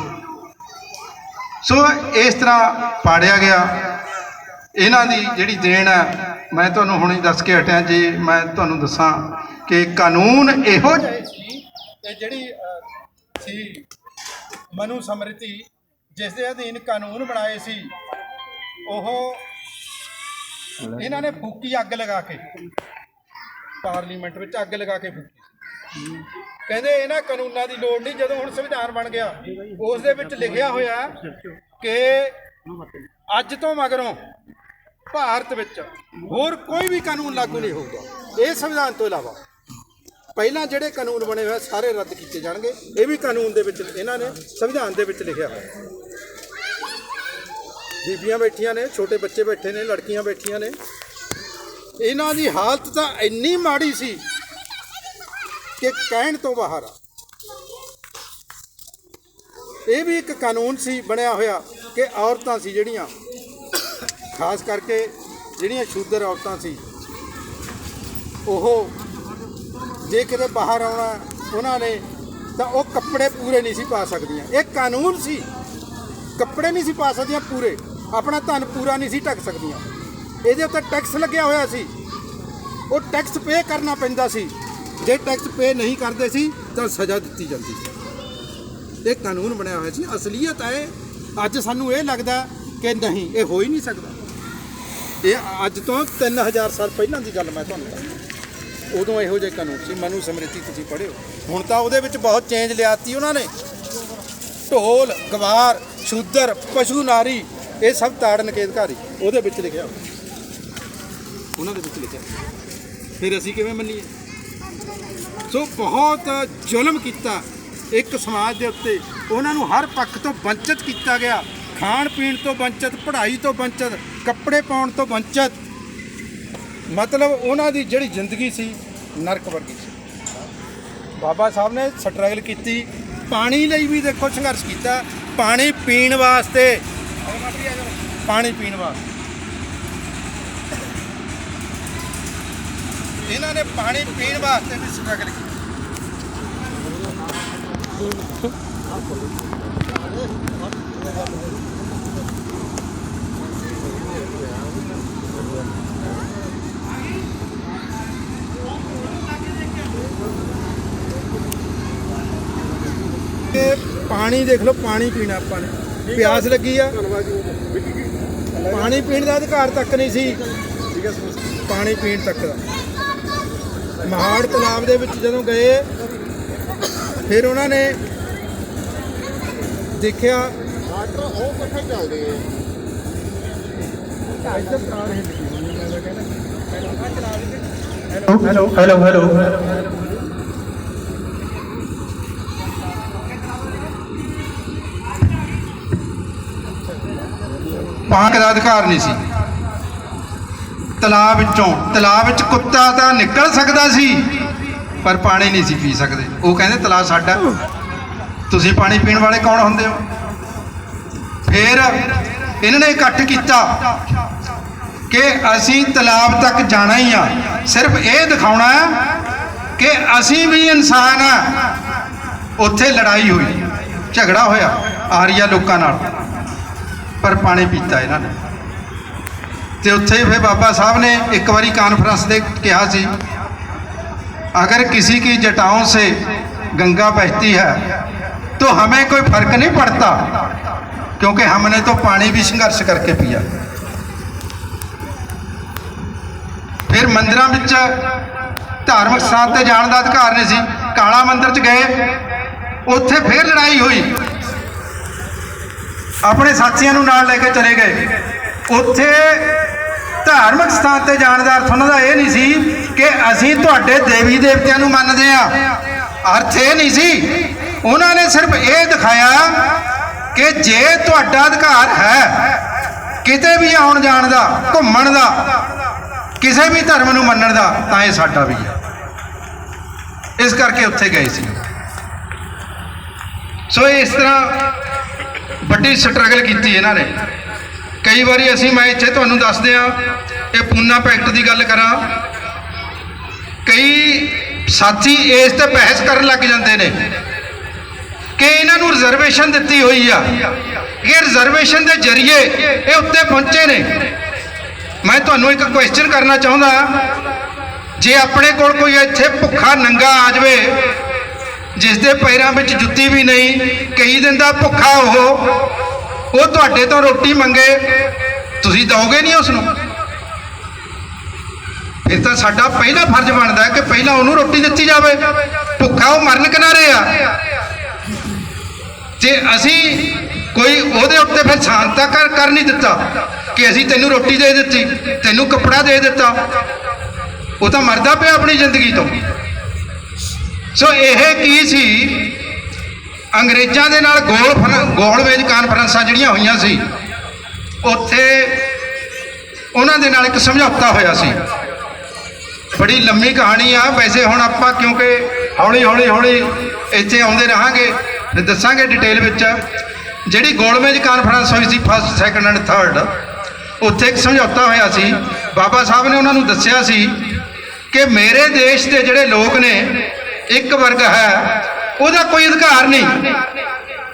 ਸੋ ਇਸ ਤਰ੍ਹਾਂ ਪਾੜਿਆ ਗਿਆ। ਇਹਨਾਂ ਦੀ ਜਿਹੜੀ ਦੇਣ ਹੈ ਮੈਂ ਤੁਹਾਨੂੰ ਹੁਣੇ ਦੱਸ ਕੇ ਹਟਿਆ। ਜੇ ਮੈਂ ਤੁਹਾਨੂੰ ਦੱਸਾਂ ਕਿ ਕਾਨੂੰਨ ਇਹੋ ਜਿਹੇ ਸੀ, ਇਹ ਜਿਹੜੀ ਸੀ ਮਨੂ ਸਮਰਿਤੀ, ਜਿਸ ਦੇ ਅਧੀਨ ਕਾਨੂੰਨ ਬਣਾਏ ਸੀ, ਉਹ ਇਹਨਾਂ ਨੇ ਫੂਕੀ, ਅੱਗ ਲਗਾ ਕੇ, ਪਾਰਲੀਮੈਂਟ ਵਿੱਚ ਅੱਗ ਲਗਾ ਕੇ ਫੂਕੀ। ਕਹਿੰਦੇ ਇਹਨਾਂ ਕਾਨੂੰਨਾਂ ਦੀ ਲੋੜ ਨਹੀਂ। ਜਦੋਂ ਹੁਣ ਸੰਵਿਧਾਨ ਬਣ ਗਿਆ ਉਸ ਦੇ ਵਿੱਚ ਲਿਖਿਆ ਹੋਇਆ ਕਿ ਅੱਜ ਤੋਂ ਮਗਰੋਂ ਭਾਰਤ ਵਿੱਚ ਹੋਰ ਕੋਈ ਵੀ ਕਾਨੂੰਨ ਲਾਗੂ ਨਹੀਂ ਹੋਊਗਾ ਇਹ ਸੰਵਿਧਾਨ ਤੋਂ ਇਲਾਵਾ। ਪਹਿਲਾਂ ਜਿਹੜੇ ਕਾਨੂੰਨ ਬਣੇ ਹੋਏ ਸਾਰੇ ਰੱਦ ਕੀਤੇ ਜਾਣਗੇ। ਇਹ ਵੀ ਕਾਨੂੰਨ ਦੇ ਵਿੱਚ ਇਹਨਾਂ ਨੇ ਸੰਵਿਧਾਨ ਦੇ ਵਿੱਚ ਲਿਖਿਆ ਹੋਇਆ। ਬੀਬੀਆਂ ਬੈਠੀਆਂ ਨੇ, ਛੋਟੇ ਬੱਚੇ ਬੈਠੇ ਨੇ, ਲੜਕੀਆਂ ਬੈਠੀਆਂ ਨੇ। ਇਹਨਾਂ ਦੀ ਹਾਲਤ ਤਾਂ ਇੰਨੀ ਮਾੜੀ ਸੀ ਕਿ ਕਹਿਣ ਤੋਂ ਬਾਹਰ ਆ। ਇਹ ਵੀ ਇੱਕ ਕਾਨੂੰਨ ਸੀ ਬਣਿਆ ਹੋਇਆ ਕਿ ਔਰਤਾਂ ਸੀ ਜਿਹੜੀਆਂ, ਖਾਸ ਕਰਕੇ ਜਿਹੜੀਆਂ ਸ਼ੂਦਰ ਔਰਤਾਂ ਸੀ, ਉਹ ਜੇ ਕਿਤੇ ਬਾਹਰ ਆਉਣਾ ਉਹਨਾਂ ਨੇ ਤਾਂ ਉਹ ਕੱਪੜੇ ਪੂਰੇ ਨਹੀਂ ਸੀ ਪਾ ਸਕਦੀਆਂ। ਇਹ ਕਾਨੂੰਨ ਸੀ। ਕੱਪੜੇ ਨਹੀਂ ਸੀ ਪਾ ਸਕਦੀਆਂ ਪੂਰੇ, ਆਪਣਾ ਧਨ ਪੂਰਾ ਨਹੀਂ ਸੀ ਢੱਕ ਸਕਦੀਆਂ। ਇਹਦੇ ਉੱਤੇ ਟੈਕਸ ਲੱਗਿਆ ਹੋਇਆ ਸੀ, ਉਹ ਟੈਕਸ ਪੇ ਕਰਨਾ ਪੈਂਦਾ ਸੀ। ਜੇ ਟੈਕਸ ਪੇ ਨਹੀਂ ਕਰਦੇ ਸੀ ਤਾਂ ਸਜ਼ਾ ਦਿੱਤੀ ਜਾਂਦੀ ਸੀ। ਇਹ ਕਾਨੂੰਨ ਬਣਿਆ ਹੋਇਆ ਸੀ। ਅਸਲੀਅਤ ਹੈ ਅੱਜ ਸਾਨੂੰ ਇਹ ਲੱਗਦਾ ਕਿ ਨਹੀਂ, ਇਹ ਹੋ ਹੀ ਨਹੀਂ ਸਕਦਾ। ਇਹ ਅੱਜ ਤੋਂ 3000 ਸਾਲ ਪਹਿਲਾਂ ਦੀ ਗੱਲ ਮੈਂ ਤੁਹਾਨੂੰ ਦੱਸਦਾ। ਉਦੋਂ ਇਹੋ ਜਿਹੇ ਕਾਨੂੰਨ ਸੀ। ਮਨੂ ਸਮ੍ਰਿਤੀ ਤੁਸੀਂ ਪੜ੍ਹਿਓ। ਹੁਣ ਤਾਂ ਉਹਦੇ ਵਿੱਚ ਬਹੁਤ ਚੇਂਜ ਲਿਆਤੀ ਉਹਨਾਂ ਨੇ। ਢੋਲ, ਗਵਾਰ, ਸ਼ੂਦਰ, ਪਸ਼ੂ, ਨਾਰੀ, ਇਹ ਸਭ ਤਾੜਨ ਕੇ ਅਧਿਕਾਰੀ ਉਹਦੇ ਵਿੱਚ ਲਿਖਿਆ, ਉਹਨਾਂ ਦੇ ਵਿੱਚ ਲਿਖਿਆ। ਫਿਰ ਅਸੀਂ ਕਿਵੇਂ ਮੰਨੀਏ? ਸੋ ਬਹੁਤ ਜ਼ੁਲਮ ਕੀਤਾ ਇੱਕ ਸਮਾਜ ਦੇ ਉੱਤੇ। ਉਹਨਾਂ ਨੂੰ ਹਰ ਪੱਖ ਤੋਂ ਵੰਚਿਤ ਕੀਤਾ ਗਿਆ। ਖਾਣ ਪੀਣ ਤੋਂ ਵੰਚਿਤ, ਪੜ੍ਹਾਈ ਤੋਂ ਵੰਚਿਤ, ਕੱਪੜੇ ਪਾਉਣ ਤੋਂ ਵੰਚਿਤ। ਮਤਲਬ ਉਹਨਾਂ ਦੀ ਜਿਹੜੀ ਜ਼ਿੰਦਗੀ ਸੀ ਨਰਕ ਵਰਗੀ ਸੀ। ਬਾਬਾ ਸਾਹਿਬ ਨੇ ਸਟਰਗਲ ਕੀਤੀ। ਪਾਣੀ ਲਈ ਵੀ ਦੇਖੋ ਸੰਘਰਸ਼ ਕੀਤਾ। ਪਾਣੀ ਪੀਣ ਵਾਸਤੇ, ਪਾਣੀ ਪੀਣ ਵਾਸਤੇ ਇਹਨਾਂ ਨੇ ਪਾਣੀ ਪੀਣ ਵਾਸਤੇ ਵੀ ਸਟਰਗਲ ਕੀਤੀ। ਪਾਣੀ ਦੇਖ ਲਓ, ਪਾਣੀ ਪੀਣਾ ਆਪਾਂ ਨੇ, ਪਿਆਸ ਲੱਗੀ ਆ, ਪਾਣੀ ਪੀਣ ਦਾ ਅਧਿਕਾਰ ਤੱਕ ਨਹੀਂ ਸੀ। ਪਾਣੀ ਪੀਣ ਤੱਕ ਦਾ। ਮਹਾੜ ਤਲਾਬ ਦੇ ਵਿੱਚ ਜਦੋਂ ਗਏ, ਫਿਰ ਉਹਨਾਂ ਨੇ ਦੇਖਿਆ ਉਹ ਕਿੱਥੇ ਚੱਲਦੇ ਆ। ਹੈਲੋ ਪਾਣੀ ਦਾ ਅਧਿਕਾਰ ਨਹੀਂ ਸੀ। ਤਲਾਬ ਵਿੱਚ ਕੁੱਤਾ ਤਾਂ ਨਿਕਲ ਸਕਦਾ ਸੀ, ਪਰ ਪਾਣੀ ਨਹੀਂ ਸੀ ਪੀ ਸਕਦੇ। ਉਹ ਕਹਿੰਦੇ ਤਲਾਬ ਸਾਡਾ, ਤੁਸੀਂ ਪਾਣੀ ਪੀਣ ਵਾਲੇ ਕੌਣ ਹੁੰਦੇ ਹੋ? ਫਿਰ ਇਹਨਾਂ ਨੇ ਇਕੱਠ ਕੀਤਾ ਕਿ ਅਸੀਂ ਤਲਾਬ ਤੱਕ ਜਾਣਾ ਹੀ ਆ, ਸਿਰਫ ਇਹ ਦਿਖਾਉਣਾ ਕਿ ਅਸੀਂ ਵੀ ਇਨਸਾਨ ਆ। ਉੱਥੇ ਲੜਾਈ ਹੋਈ, ਝਗੜਾ ਹੋਇਆ ਆਰੀਆ ਲੋਕਾਂ ਨਾਲ, ਪਰ ਪਾਣੀ ਪੀਤਾ ਇਹਨਾਂ ਨੇ। ਤੇ ਉੱਥੇ ਹੀ ਫਿਰ ਬਾਬਾ ਸਾਹਿਬ ਨੇ ਇੱਕ ਵਾਰੀ ਕਾਨਫਰੰਸ ਦੇ ਕਿਹਾ ਸੀ, अगर किसी की जटाओं से गंगा बहती है तो हमें कोई फर्क नहीं पड़ता, क्योंकि हमने तो पानी भी संघर्ष करके पिया। फिर मंदिरों में धार्मिक स्थान से जाने का अधिकार नहीं सी। काला मंदिर च गए, उत्थे फिर लड़ाई हुई, अपने साथियों को नाल लेके चले गए। उत्थे धार्मिक स्थान से जाने का अर्थ उन्होंने ये नहीं सी कि असीं तुहाडे देवी देवतियां नूं मनदे आ, अर्थ ये नहीं सी। उन्होंने सिर्फ ये दिखाया कि जे तुहाडा अधिकार है किते भी आउण जाण दा, घुम्मण दा, किसी भी धर्म नूं मनण दा, तां इह साडा भी है। इस करके उत्थे गए सी। सो इस तरह बड़ी स्ट्रगल की इन्हां ने। कई बारी असी मैं इत्थे तुहानूं दस दियां, ये पूना पैक्ट की गल करा, कई साथी इस ते बहस करन लग जाते ने कि इन्हां नूं रिजर्वेशन दित्ती हुई आ, ये रिजर्वेशन के जरिए ये उत्ते पहुंचे ने। मैं तुहानूं एक क्वेश्चन करना चाहुंदा, जे अपने कोल कोई इत्थे भुखा नंगा आ जाए, जिसके पैरों में जुत्ती भी नहीं, कई दिन का भुखा वो तुहाडे तो रोटी मंगे, तुसीं दोगे नहीं उसनूं? फिर तो साडा पहला फर्ज बनता है कि पहला उन्होंने रोटी दी जाए, भुखा वो मरन किनारे आ। जे असी कोई उहदे उत्ते फिर शांता कर नहीं दिता कि असी तैनूं रोटी दे दी, तैनूं कपड़ा दे दिता, वो तो मरदा पिया अपनी जिंदगी तो। सो यह की सी, अंग्रेज़ों के नाल गोलमेज कानफ्रेंसां जिहड़ियां होईयां सी, उत्थे उन्हां दे नाल एक समझौता होया सी। बड़ी लंबी कहानी आ वैसे, हुण आपां क्योंकि हौली हौली हौली इत्थे आउंदे रहांगे, दसांगे डिटेल विच। जिहड़ी गोलमेज कानफ्रेंस हुई सी फस्ट सैकेंड एंड थर्ड, उत्थे एक समझौता होया सी। बाबा साहब ने उन्हां नूं दस्सिया सी कि मेरे देश के जिहड़े लोग ने, एक वर्ग है ਉਹਦਾ कोई अधिकार नहीं,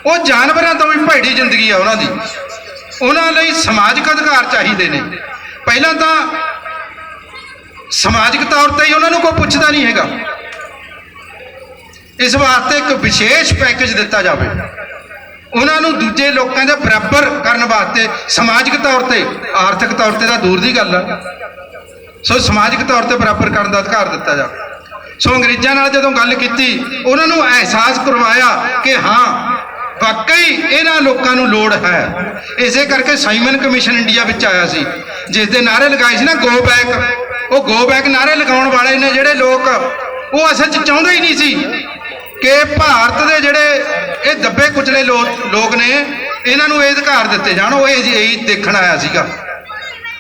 वो जानवरों तो भी भैड़ी जिंदगी है उन्होंने, उन्होंने समाजिक अधिकार चाहिए ने। पहला तो समाजिक तौर पर ही उन्होंने कोई पुछता नहीं है, इस वास्ते एक विशेष पैकेज दिता जाए, उन्होंने दूजे लोगों के बराबर करने वास्ते। समाजिक तौर पर, आर्थिक तौर पर दूर की गल है, सो समाजिक तौर पर बराबर करने का अधिकार दिता जाए। सो अंग्रेज़ों नाल जदों गल कीती उन्हां नूं एहसास करवाया कि हाँ वाकई इन्हां लोकां नूं लोड़ है। इसे करके साइमन कमीशन इंडिया विच आया सी, जिस दे नारे लगाए सी ना गो बैक, वो गो बैक नारे लगाउण वाले ने जिहड़े लोग वो असल च चाहुंदे ही नहीं सी कि भारत दे जिहड़े ये दब्बे कुचले लोग ने इन्हां नूं ये अधिकार दित्ते जाण। वो यही देखण आया सीगा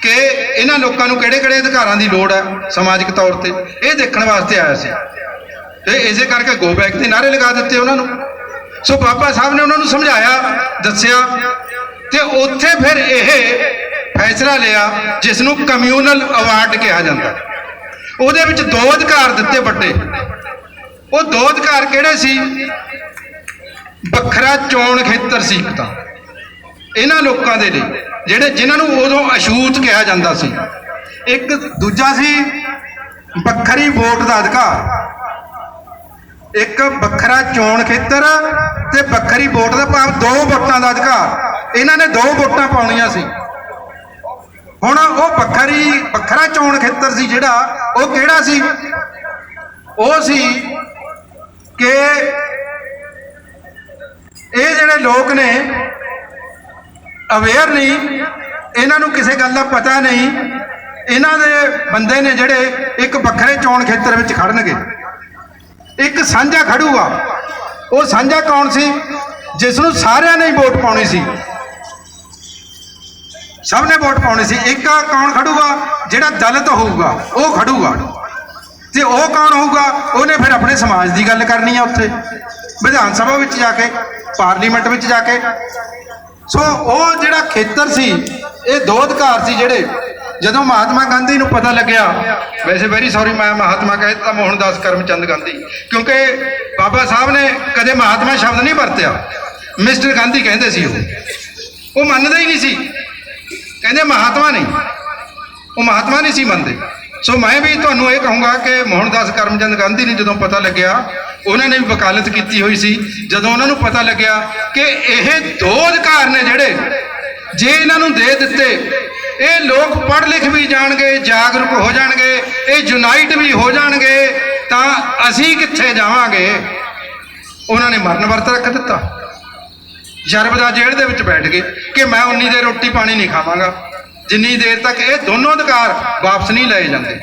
कि इन्हां लोकां नूं किहड़े-किहड़े अधिकारां दी लोड़ है समाजिक तौर ते, ये देखण वास्ते आया सी। ते इसे करके गो बैक दे नारे लगा दित्ते उन्हां नूं। सो बाबा साहब ने उन्होंने समझाया दसिया ते उत्थे फिर यह फैसला लिया जिसनों कम्यूनल अवार्ड कहा जाता। उहदे विच दो अधिकार दिते वड्डे। वो दो अधिकार किहड़े सी? वखरा चोण खेतर सी एक तां इन्हां लोकां दे लई जिहड़े जिन्हां नूं उदों अछूत कहा जाता सी, एक दूजा सी वखरी वोट का अधिकार। एक वखरा चोण खेतर ते वखरी वोट का भाव दो वोटां का अधिकार। इन्हां ने दो वोटां पाउणियां सी। हुण वो वखरा चोण खेतर सी जिहड़ा वो किहड़ा सी? वो सी कि ये जिहड़े लोग ने अवेयर नहीं, इन्हां नूं किसी गल दा पता नहीं, इन्हां दे बंदे ने जिहड़े एक वखरे चोण खेतर विच खड़नगे, एक साझा खड़ूगा। वो साझा कौन सी? जिसनों सारिਆਂ ने वोट पाउणी सी, सब ने वोट पाउणी सी। एक कौन खड़ूगा? जिहड़ा दलित होऊगा वो खड़ूगा। ते वो कौन होऊगा? उन्हें फिर अपने समाज की गल करनी है उत्थे विधान सभा विच जाके, पार्लीमेंट विच जाके। सो वो जिहड़ा खेतर सी, ये दो अधिकार सी जिहड़े जदों महात्मा गांधी नूं पता लग्या, वैसे वेरी सॉरी मैं महात्मा कह दिता, मोहनदास करमचंद गांधी, क्योंकि बाबा साहब ने कदे महात्मा शब्द नहीं वरत्या, मिस्टर गांधी कहते सी। वो मनते ही नहीं सी, कहते महात्मा नहीं, वो महात्मा नहीं सी मनते। सो मैं भी तुहानूं ये कहूँगा कि मोहनदास करमचंद गांधी ने जदों पता लग्या, उन्होंने भी वकालत की हुई सी, जदों उन्होंने पता लग्या कि यह दो अधिकार ने जिहड़े जे इन्हों दे दिते, ये लोग पढ़ लिख भी जाणगे, जागरूक हो जाणगे, ये यूनाइट भी हो जाणगे, तां असीं कित्थे जावांगे। उन्होंने मरण वर्त रख दिता, शर्मदा जेल दे विच बैठ गए कि मैं उन्नी देर रोटी पानी नहीं खावांगा जिन्नी देर तक ये दोनों अधिकार वापस नहीं लाए जाते।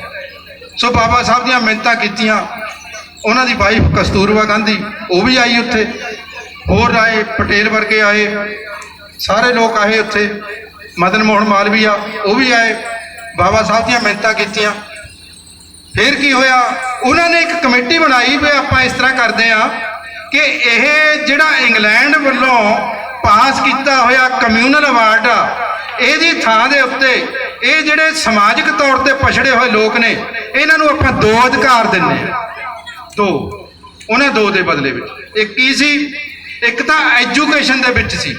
सो बाबा साहब दीयां मिन्नतां कीतियां, उन्हां दी वाइफ कस्तूरबा गांधी वो भी आई उत्थे, होर आए पटेल वर्गे आए, सारे लोग आए उत्थे, मदन मोहन मालवीया वो भी आए, बाबा साहब दीयां मिन्नतां कीतियां। फिर की होया? उन्होंने एक कमेटी बनाई भी आपां इस तरह करते हैं कि यह जिहड़ा इंग्लैंड वालों पास किया होया कम्यूनल अवार्ड आ, ਇਹਦੀ ਥਾਂ ਦੇ ਉੱਤੇ ਇਹ ਜਿਹੜੇ ਸਮਾਜਿਕ ਤੌਰ ਤੇ ਪਛੜੇ ਹੋਏ ਲੋਕ ਨੇ, ਇਹਨਾਂ ਨੂੰ ਆਪਾਂ ਦੋ ਅਧਿਕਾਰ ਦਿੰਨੇ ਆ। ਦੋ, ਉਹਨਾਂ ਦੋ ਦੇ ਬਦਲੇ ਵਿੱਚ ਇੱਕ ਕੀ ਸੀ? ਇੱਕ ਤਾਂ ਐਜੂਕੇਸ਼ਨ ਦੇ ਵਿੱਚ ਸੀ,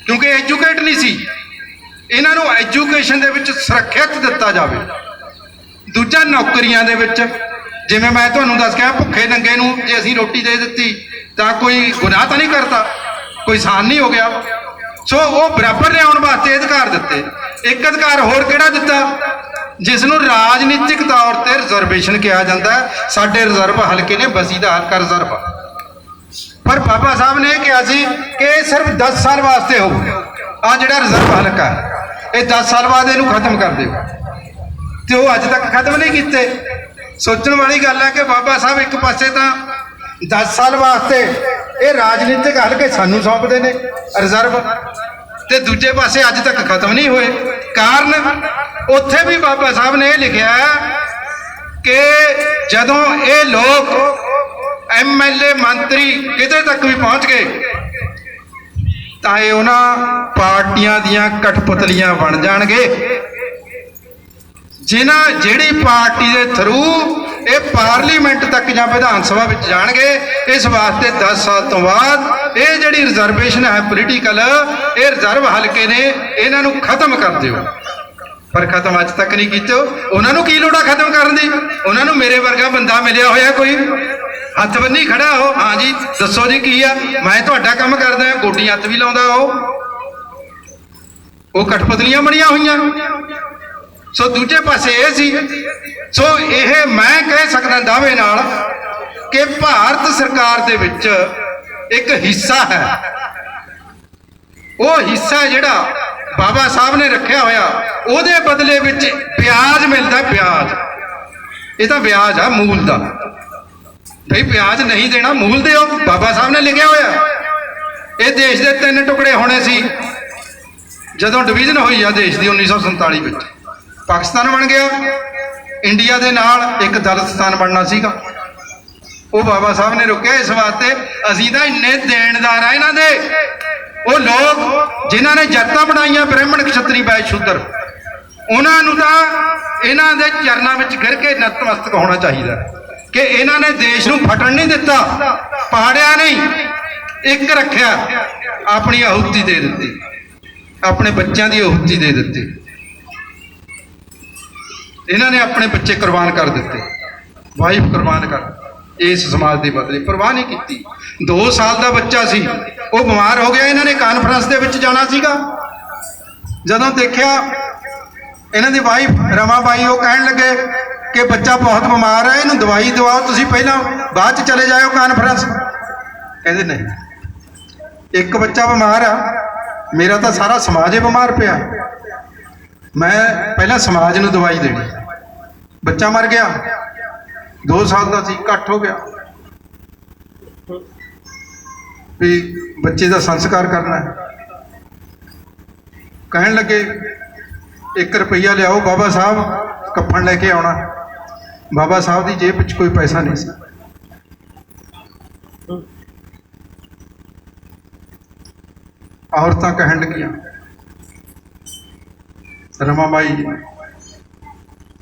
ਕਿਉਂਕਿ ਐਜੂਕੇਟ ਨਹੀਂ ਸੀ, ਇਹਨਾਂ ਨੂੰ ਐਜੂਕੇਸ਼ਨ ਦੇ ਵਿੱਚ ਸੁਰੱਖਿਅਤ ਦਿੱਤਾ ਜਾਵੇ। ਦੂਜਾ ਨੌਕਰੀਆਂ ਦੇ ਵਿੱਚ, ਜਿਵੇਂ ਮੈਂ ਤੁਹਾਨੂੰ ਦੱਸ ਕੇ ਭੁੱਖੇ ਨੰਗੇ ਨੂੰ ਜੇ ਅਸੀਂ ਰੋਟੀ ਦੇ ਦਿੱਤੀ ਤਾਂ ਕੋਈ ਗੁਨਾਹ ਤਾਂ ਨਹੀਂ ਕਰਤਾ, ਕੋਈ ਸਾਨ ਨਹੀਂ ਹੋ ਗਿਆ। सो वो बराबर लियाउण वास्ते अधिकार दिते। एक अधिकार होर किहड़ा दिता? जिसनूं राजनीतिक तौर पर रिजर्वेशन कहा जाता है। साडे रिजर्व हल्के ने बसी का हल्का रिजर्व, पर बाबा साहब ने कहा सी कि सिर्फ 10 साल वास्ते हो, आ जिहड़ा रिजर्व हल्का है ये 10 साल बाद इहनूं खत्म कर दिओ, तो वो अज तक खत्म नहीं कीते। सोचण वाली गल है कि बाबा साहब एक पासे तां 10 साल वास्ते ये राजनीतिक हल्के सानू सौंपते ने रिजर्व, ते दूजे पासे अज तक खत्म नहीं हुए। कारण उत्थे भी बाबा साहब ने लिखा कि जदों ये लोग MLA मंत्री किते तक भी पहुँच गए तां ये उन्हां पार्टियां दियां कठपुतलियां बन जाणगे, जिन्हां जिहड़ी पार्टी के थरू ये पार्लीमेंट तक या विधान सभा में जाणगे। इस वास्ते 10 साल तो बाद ये जिहड़ी रिजर्वेशन है पोलीटिकल, ये रिजर्व हल्के ने इन्हां नूं खत्म कर दिओ, पर खत्म अज तक नहीं कीते। उन्हां नूं की लोड़ आ खत्म करन दी? उन्हां नूं मेरे वर्गा बंदा मिलिया होया कोई हथ बन्नी खड़ा हो, हाँ जी दसो जी की आ, मैं तुहाडा काम करदा, गोडी हथ भी लाउंदा, वो कठपुतलियां बणियां होईयां। ਸੋ ਦੂਜੇ ਪਾਸੇ ਇਹ ਸੀ। ਸੋ ਇਹ ਮੈਂ ਕਹਿ ਸਕਦਾ ਦਾਅਵੇ ਨਾਲ ਕਿ ਭਾਰਤ ਸਰਕਾਰ ਦੇ ਵਿੱਚ ਇੱਕ ਹਿੱਸਾ ਹੈ, ਉਹ ਹਿੱਸਾ ਜਿਹੜਾ ਬਾਬਾ ਸਾਹਿਬ ਨੇ ਰੱਖਿਆ ਹੋਇਆ, ਉਹਦੇ ਬਦਲੇ ਵਿੱਚ ਵਿਆਜ ਮਿਲਦਾ। ਵਿਆਜ, ਇਹ ਤਾਂ ਵਿਆਜ ਆ ਮੂਲ ਦਾ। ਭਾਈ ਵਿਆਜ ਨਹੀਂ ਦੇਣਾ, ਮੂਲ ਦਿਓ। ਬਾਬਾ ਸਾਹਿਬ ਨੇ ਲਿਖਿਆ ਹੋਇਆ। ਇਹ ਦੇਸ਼ ਦੇ 3 ਟੁਕੜੇ ਹੋਣੇ ਸੀ ਜਦੋਂ ਡਿਵੀਜ਼ਨ ਹੋਈ ਆ ਦੇਸ਼ ਦੀ 1947 ਵਿੱਚ। ਪਾਕਿਸਤਾਨ ਬਣ ਗਿਆ, ਇੰਡੀਆ ਦੇ ਨਾਲ ਇੱਕ ਦਲਿਤਸਤਾਨ ਬਣਨਾ ਸੀਗਾ। ਉਹ ਬਾਬਾ ਸਾਹਿਬ ਨੇ ਰੋਕਿਆ ਇਸ ਵਾਸਤੇ, ਅਸੀਂ ਤਾਂ ਇੰਨੇ ਦੇਣਦਾਰ ਆ ਇਹਨਾਂ ਦੇ। ਉਹ ਲੋਕ ਜਿਨ੍ਹਾਂ ਨੇ ਜਾਤਾਂ ਬਣਾਈਆਂ, ਬ੍ਰਾਹਮਣ, ਖੱਤਰੀ, ਵੈਸ਼, ਸ਼ੂਦਰ, ਉਹਨਾਂ ਨੂੰ ਤਾਂ ਇਹਨਾਂ ਦੇ ਚਰਨਾਂ ਵਿੱਚ ਗਿਰ ਕੇ ਨਤਮਸਤਕ ਹੋਣਾ ਚਾਹੀਦਾ ਕਿ ਇਹਨਾਂ ਨੇ ਦੇਸ਼ ਨੂੰ ਫਟਣ ਨਹੀਂ ਦਿੱਤਾ, ਪਾੜਿਆ ਨਹੀਂ, ਇੱਕ ਰੱਖਿਆ, ਆਪਣੀ ਆਹੂਤੀ ਦੇ ਦਿੱਤੀ, ਆਪਣੇ ਬੱਚਿਆਂ ਦੀ ਆਹੂਤੀ ਦੇ ਦਿੱਤੀ। ਇਹਨਾਂ ਨੇ ਆਪਣੇ ਬੱਚੇ ਕੁਰਬਾਨ ਕਰ ਦਿੱਤੇ, ਵਾਈਫ ਕੁਰਬਾਨ ਕਰ, ਇਸ ਸਮਾਜ ਦੇ ਬਦਲੇ ਪਰਵਾਹ ਨਹੀਂ ਕੀਤੀ। 2 ਸਾਲ ਦਾ ਬੱਚਾ ਸੀ, ਉਹ ਬਿਮਾਰ ਹੋ ਗਿਆ। ਇਹਨਾਂ ਨੇ ਕਾਨਫਰੰਸ ਦੇ ਵਿੱਚ ਜਾਣਾ ਸੀਗਾ। ਜਦੋਂ ਦੇਖਿਆ ਇਹਨਾਂ ਦੀ ਵਾਈਫ ਰਮਾ ਬਾਈ, ਉਹ ਕਹਿਣ ਲੱਗੇ ਕਿ ਬੱਚਾ ਬਹੁਤ ਬਿਮਾਰ ਹੈ, ਇਹਨੂੰ ਦਵਾਈ ਦਵਾਓ, ਤੁਸੀਂ ਪਹਿਲਾਂ ਬਾਅਦ 'ਚ ਚਲੇ ਜਾਇਓ ਕਾਨਫਰੰਸ। ਕਹਿੰਦੇ ਨਹੀਂ, ਇੱਕ ਬੱਚਾ ਬਿਮਾਰ ਆ, ਮੇਰਾ ਤਾਂ ਸਾਰਾ ਸਮਾਜ ਹੀ ਬਿਮਾਰ ਪਿਆ, ਮੈਂ ਪਹਿਲਾਂ ਸਮਾਜ ਨੂੰ ਦਵਾਈ ਦੇਣੀ। ਬੱਚਾ ਮਰ ਗਿਆ, 2 ਸਾਲ ਦਾ ਸੀ, ਇਕੱਠ ਹੋ ਗਿਆ ਵੀ ਬੱਚੇ ਦਾ ਸੰਸਕਾਰ ਕਰਨਾ ਹੈ। ਕਹਿਣ ਲੱਗੇ 1 ਰੁਪਈਆ ਲਿਆਓ, ਬਾਬਾ ਸਾਹਿਬ ਕਫਨ ਲੈ ਕੇ ਆਉਣਾ। ਬਾਬਾ ਸਾਹਿਬ ਦੀ ਜੇਬ ਵਿੱਚ ਕੋਈ ਪੈਸਾ ਨਹੀਂ ਸੀ। ਔਰਤਾਂ ਕਹਿਣ ਲੱਗੀਆਂ ਰਮਾ ਬਾਈ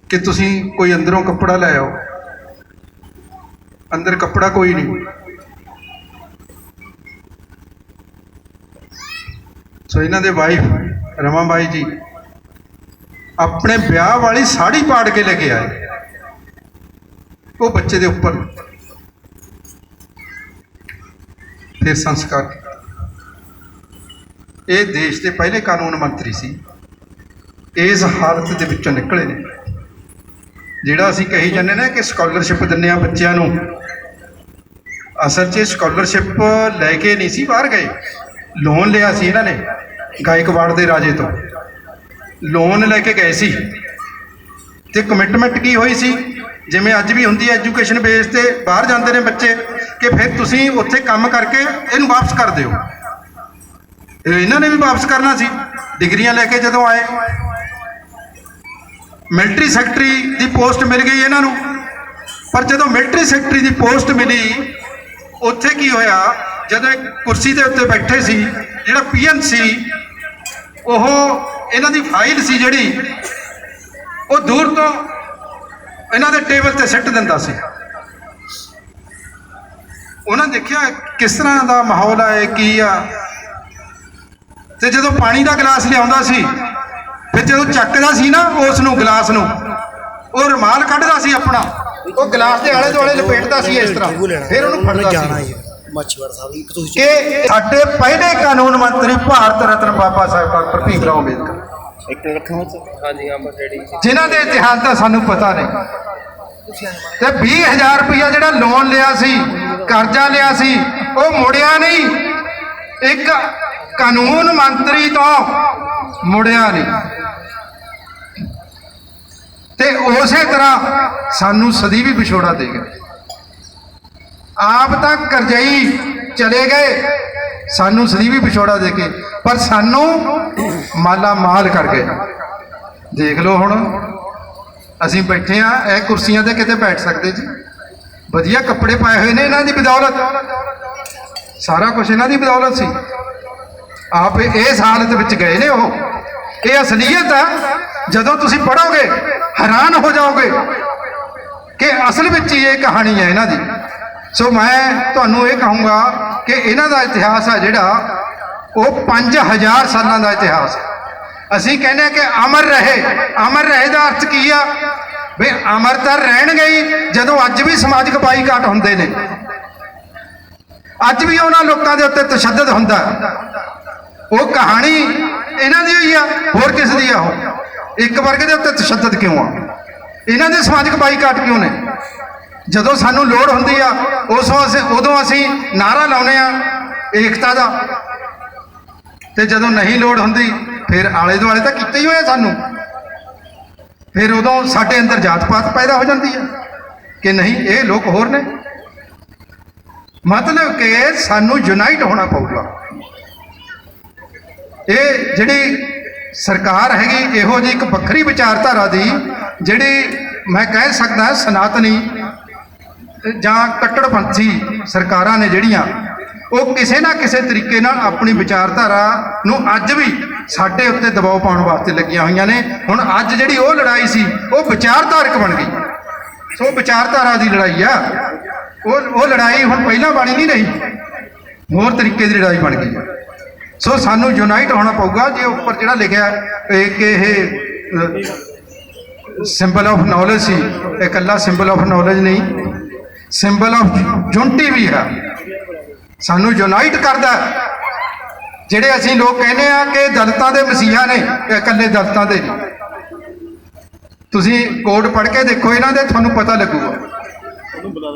ਕਿ ਤੁਸੀਂ ਕੋਈ ਅੰਦਰੋਂ ਕੱਪੜਾ ਲੈ ਆਓ। ਅੰਦਰ ਕੱਪੜਾ ਕੋਈ ਨਹੀਂ। ਸੋ ਇਹਨਾਂ ਦੇ ਵਾਈਫ ਰਮਾ ਬਾਈ ਜੀ ਆਪਣੇ ਵਿਆਹ ਵਾਲੀ ਸਾੜੀ ਪਾੜ ਕੇ ਲੈ ਕੇ ਆਏ ਉਹ ਬੱਚੇ ਦੇ ਉੱਪਰ, ਫਿਰ ਸੰਸਕਾਰ ਕੀਤਾ। ਇਹ ਦੇਸ਼ ਦੇ ਪਹਿਲੇ ਕਾਨੂੰਨ ਮੰਤਰੀ ਸੀ, ਇਸ ਹਾਲਤ ਦੇ ਵਿੱਚੋਂ ਨਿਕਲੇ ਨੇ। ਜਿਹੜਾ ਅਸੀਂ ਕਹੀ ਜਾਂਦੇ ਨੇ ਕਿ ਸਕਾਲਰਸ਼ਿਪ ਦਿੰਦੇ ਆ ਬੱਚਿਆਂ ਨੂੰ, ਅਸਲ 'ਚ ਸਕਾਲਰਸ਼ਿਪ ਲੈ ਕੇ ਨਹੀਂ ਸੀ ਬਾਹਰ ਗਏ, ਲੋਨ ਲਿਆ ਸੀ ਇਹਨਾਂ ਨੇ ਗਾਇਕਵਾੜ ਦੇ ਰਾਜੇ ਤੋਂ, ਲੋਨ ਲੈ ਕੇ ਗਏ ਸੀ। ਤੇ ਕਮਿਟਮੈਂਟ ਕੀ ਹੋਈ ਸੀ, ਜਿਵੇਂ ਅੱਜ ਵੀ ਹੁੰਦੀ ਹੈ ਐਜੂਕੇਸ਼ਨ ਬੇਸ ਤੇ ਬਾਹਰ ਜਾਂਦੇ ਨੇ ਬੱਚੇ, ਕਿ ਫਿਰ ਤੁਸੀਂ ਉੱਥੇ ਕੰਮ ਕਰਕੇ ਇਹਨੂੰ ਵਾਪਸ ਕਰ ਦਿਓ। ਇਹਨਾਂ ਨੇ ਵੀ ਵਾਪਸ ਕਰਨਾ ਸੀ। ਡਿਗਰੀਆਂ ਲੈ ਕੇ ਜਦੋਂ ਆਏ, ਮਿਲਟਰੀ ਸੈਕਟਰੀ ਦੀ ਪੋਸਟ ਮਿਲ ਗਈ ਇਹਨਾਂ ਨੂੰ। ਪਰ ਜਦੋਂ ਮਿਲਟਰੀ ਸੈਕਟਰੀ ਦੀ ਪੋਸਟ ਮਿਲੀ, ਉੱਥੇ ਕੀ ਹੋਇਆ, ਜਦੋਂ ਇੱਕ ਕੁਰਸੀ ਦੇ ਉੱਤੇ ਬੈਠੇ ਸੀ ਜਿਹੜਾ ਪੀਐਨ ਸੀ, ਉਹ ਇਹਨਾਂ ਦੀ ਫਾਈਲ ਸੀ ਜਿਹੜੀ, ਉਹ ਦੂਰ ਤੋਂ ਇਹਨਾਂ ਦੇ ਟੇਬਲ ਤੇ ਸਿੱਟ ਦਿੰਦਾ ਸੀ। ਉਹਨਾਂ ਦੇਖਿਆ ਕਿਸ ਤਰ੍ਹਾਂ ਦਾ ਮਾਹੌਲ ਹੈ, ਕੀ ਆ। ਤੇ ਜਦੋਂ ਪਾਣੀ ਦਾ ਗਲਾਸ ਲਿਆਉਂਦਾ ਸੀ, ਫਿਰ ਜਦੋਂ ਚੱਕਦਾ ਸੀ ਨਾ ਉਸ ਨੂੰ, ਗਲਾਸ ਨੂੰ, ਉਹ ਰੁਮਾਲ ਕੱਢਦਾ ਸੀ ਆਪਣਾ, ਉਹ ਗਲਾਸ ਦੇ ਆਲੇ ਦੁਆਲੇ ਲਪੇਟਦਾ ਸੀ ਇਸ ਤਰ੍ਹਾਂ, ਫਿਰ ਉਹਨੂੰ ਫੜਦਾ ਸੀ। ਮਾਛੀਵਾੜਾ ਸਾਹਿਬ ਇੱਕ ਤੁਸੀਂ ਕਿ ਸਾਡੇ ਪਹਿਲੇ ਕਾਨੂੰਨ ਮੰਤਰੀ ਭਾਰਤ ਰਤਨ ਬਾਬਾ ਸਾਹਿਬ ਡਾਕਟਰ ਭੀਮ ਰਾਓ ਅੰਬੇਦਕਰ, ਇੱਕ ਰੱਖਣਾ ਹਾਂਜੀ ਹਾਂ ਬਸ ਰੈਡੀ, ਜਿਨ੍ਹਾਂ ਦੇ ਇਤਿਹਾਸ ਦਾ ਸਾਨੂੰ ਪਤਾ ਨਹੀਂ। ਤੇ 20,000 ਰੁਪਇਆ ਜਿਹੜਾ ਲੋਨ ਲਿਆ ਸੀ, ਕਰਜ਼ਾ ਲਿਆ ਸੀ, ਉਹ ਮੁੜਿਆ ਨਹੀਂ। ਇੱਕ ਕਾਨੂੰਨ ਮੰਤਰੀ ਤੋਂ ਮੁੜਿਆ ਨਹੀਂ। ਤੇ ਉਸੇ ਤਰ੍ਹਾਂ ਸਾਨੂੰ ਸਦੀ ਵੀ ਵਿਛੋੜਾ ਦੇ ਗਏ। ਆਪ ਤਾਂ ਕਰਜ਼ਈ ਚਲੇ ਗਏ, ਸਾਨੂੰ ਸਦੀ ਵੀ ਵਿਛੋੜਾ ਦੇ ਕੇ, ਪਰ ਸਾਨੂੰ ਮਾਲਾ ਮਾਲ ਕਰ ਗਏ। ਦੇਖ ਲਓ ਹੁਣ ਅਸੀਂ ਬੈਠੇ ਆ ਇਹ ਕੁਰਸੀਆਂ ਤੇ, ਕਿਤੇ ਬੈਠ ਸਕਦੇ ਜੀ। ਵਧੀਆ ਕੱਪੜੇ ਪਾਏ ਹੋਏ ਨੇ ਇਹਨਾਂ ਦੀ ਬਦੌਲਤ, ਸਾਰਾ ਕੁਝ ਇਹਨਾਂ ਦੀ ਬਦੌਲਤ ਸੀ। ਆਪ ਇਸ ਹਾਲਤ ਵਿੱਚ ਗਏ ਨੇ ਉਹ। ਇਹ ਅਸਲੀਅਤ ਆ। ਜਦੋਂ ਤੁਸੀਂ ਪੜ੍ਹੋਗੇ ਹੈਰਾਨ ਹੋ ਜਾਓਗੇ ਕਿ ਅਸਲ ਵਿੱਚ ਹੀ ਇਹ ਕਹਾਣੀ ਹੈ ਇਹਨਾਂ ਦੀ। ਸੋ ਮੈਂ ਤੁਹਾਨੂੰ ਇਹ ਕਹੂੰਗਾ ਕਿ ਇਹਨਾਂ ਦਾ ਇਤਿਹਾਸ ਹੈ ਜਿਹੜਾ, ਉਹ 5000 ਸਾਲਾਂ ਦਾ ਇਤਿਹਾਸ ਹੈ। ਅਸੀਂ ਕਹਿੰਦੇ ਹਾਂ ਕਿ ਅਮਰ ਰਹੇ। ਅਮਰ ਰਹੇ ਦਾ ਅਰਥ ਕੀ ਆ ਵੀ ਅਮਰ ਤਾਂ ਰਹਿਣਗੇ ਹੀ। ਜਦੋਂ ਅੱਜ ਵੀ ਸਮਾਜਿਕ ਬਾਈਕਾਟ ਹੁੰਦੇ ਨੇ, ਅੱਜ ਵੀ ਉਹਨਾਂ ਲੋਕਾਂ ਦੇ ਉੱਤੇ ਤਸ਼ੱਦਦ ਹੁੰਦਾ, ਉਹ ਕਹਾਣੀ ਇਹਨਾਂ ਦੀ ਹੋਈ ਆ, ਹੋਰ ਕਿਸ ਦੀ ਆ ਉਹ। ਇੱਕ ਵਰਗ ਦੇ ਉੱਤੇ ਤਸ਼ੱਦਦ ਕਿਉਂ ਆ? ਇਹਨਾਂ ਦੇ ਸਮਾਜਿਕ ਬਾਈਕਾਟ ਕਿਉਂ ਨੇ? ਜਦੋਂ ਸਾਨੂੰ ਲੋੜ ਹੁੰਦੀ ਆ ਉਦੋਂ ਅਸੀਂ ਨਾਅਰਾ ਲਾਉਂਦੇ ਆ ਏਕਤਾ ਦਾ, ਤੇ ਜਦੋਂ ਨਹੀਂ ਲੋੜ ਹੁੰਦੀ ਫਿਰ ਆਲੇ ਦੁਆਲੇ ਤਾਂ ਕੀਤਾ ਹੀ ਹੋਇਆ ਸਾਨੂੰ। ਫਿਰ ਉਦੋਂ ਸਾਡੇ ਅੰਦਰ ਜਾਤ ਪਾਤ ਪੈਦਾ ਹੋ ਜਾਂਦੀ ਹੈ ਕਿ ਨਹੀਂ ਇਹ ਲੋਕ ਹੋਰ ਨੇ। ਮਤਲਬ ਕਿ ਸਾਨੂੰ ਯੂਨਾਈਟ ਹੋਣਾ ਪਊਗਾ। ਇਹ ਜਿਹੜੀ ਸਰਕਾਰ ਹੈਗੀ ਇਹੋ ਜਿਹੀ ਇੱਕ ਵੱਖਰੀ ਵਿਚਾਰਧਾਰਾ ਦੀ, ਜਿਹੜੀ ਮੈਂ ਕਹਿ ਸਕਦਾ ਸਨਾਤਨੀ ਜਾਂ ਕੱਟੜਪੰਥੀ ਸਰਕਾਰਾਂ ਨੇ ਜਿਹੜੀਆਂ, ਉਹ ਕਿਸੇ ਨਾ ਕਿਸੇ ਤਰੀਕੇ ਨਾਲ ਆਪਣੀ ਵਿਚਾਰਧਾਰਾ ਨੂੰ ਅੱਜ ਵੀ ਸਾਡੇ ਉੱਤੇ ਦਬਾਅ ਪਾਉਣ ਵਾਸਤੇ ਲੱਗੀਆਂ ਹੋਈਆਂ ਨੇ। ਹੁਣ ਅੱਜ ਜਿਹੜੀ ਉਹ ਲੜਾਈ ਸੀ ਉਹ ਵਿਚਾਰਧਾਰਕ ਬਣ ਗਈ। ਸੋ ਵਿਚਾਰਧਾਰਾ ਦੀ ਲੜਾਈ ਆ, ਉਹ ਲੜਾਈ ਹੁਣ ਪਹਿਲਾਂ ਬਣੀ ਨਹੀਂ ਰਹੀ, ਹੋਰ ਤਰੀਕੇ ਦੀ ਲੜਾਈ ਬਣ ਗਈ। ਸੋ ਸਾਨੂੰ ਯੂਨਾਈਟ ਹੋਣਾ ਪਊਗਾ। ਜੇ ਉੱਪਰ ਜਿਹੜਾ ਲਿਖਿਆ ਕਿ ਇਹ ਸਿੰਬਲ ਆਫ ਨੌਲੇਜ ਸੀ, ਇਹ ਇਕੱਲਾ ਸਿੰਬਲ ਆਫ ਨੌਲੇਜ ਨਹੀਂ, ਸਿੰਬਲ ਆਫ ਯੂਨਿਟੀ ਵੀ ਹੈ। ਸਾਨੂੰ ਯੂਨਾਈਟ ਕਰਦਾ। ਜਿਹੜੇ ਅਸੀਂ ਲੋਕ ਕਹਿੰਦੇ ਆ ਕਿ ਦਲਿਤਾਂ ਦੇ ਮਸੀਹਾ ਨੇ, ਇਹ ਇਕੱਲੇ ਦਲਿਤਾਂ ਦੇ ਨਹੀਂ। ਤੁਸੀਂ ਕੋਡ ਪੜ੍ਹ ਕੇ ਦੇਖੋ ਇਹਨਾਂ ਦੇ, ਤੁਹਾਨੂੰ ਪਤਾ ਲੱਗੂਗਾ।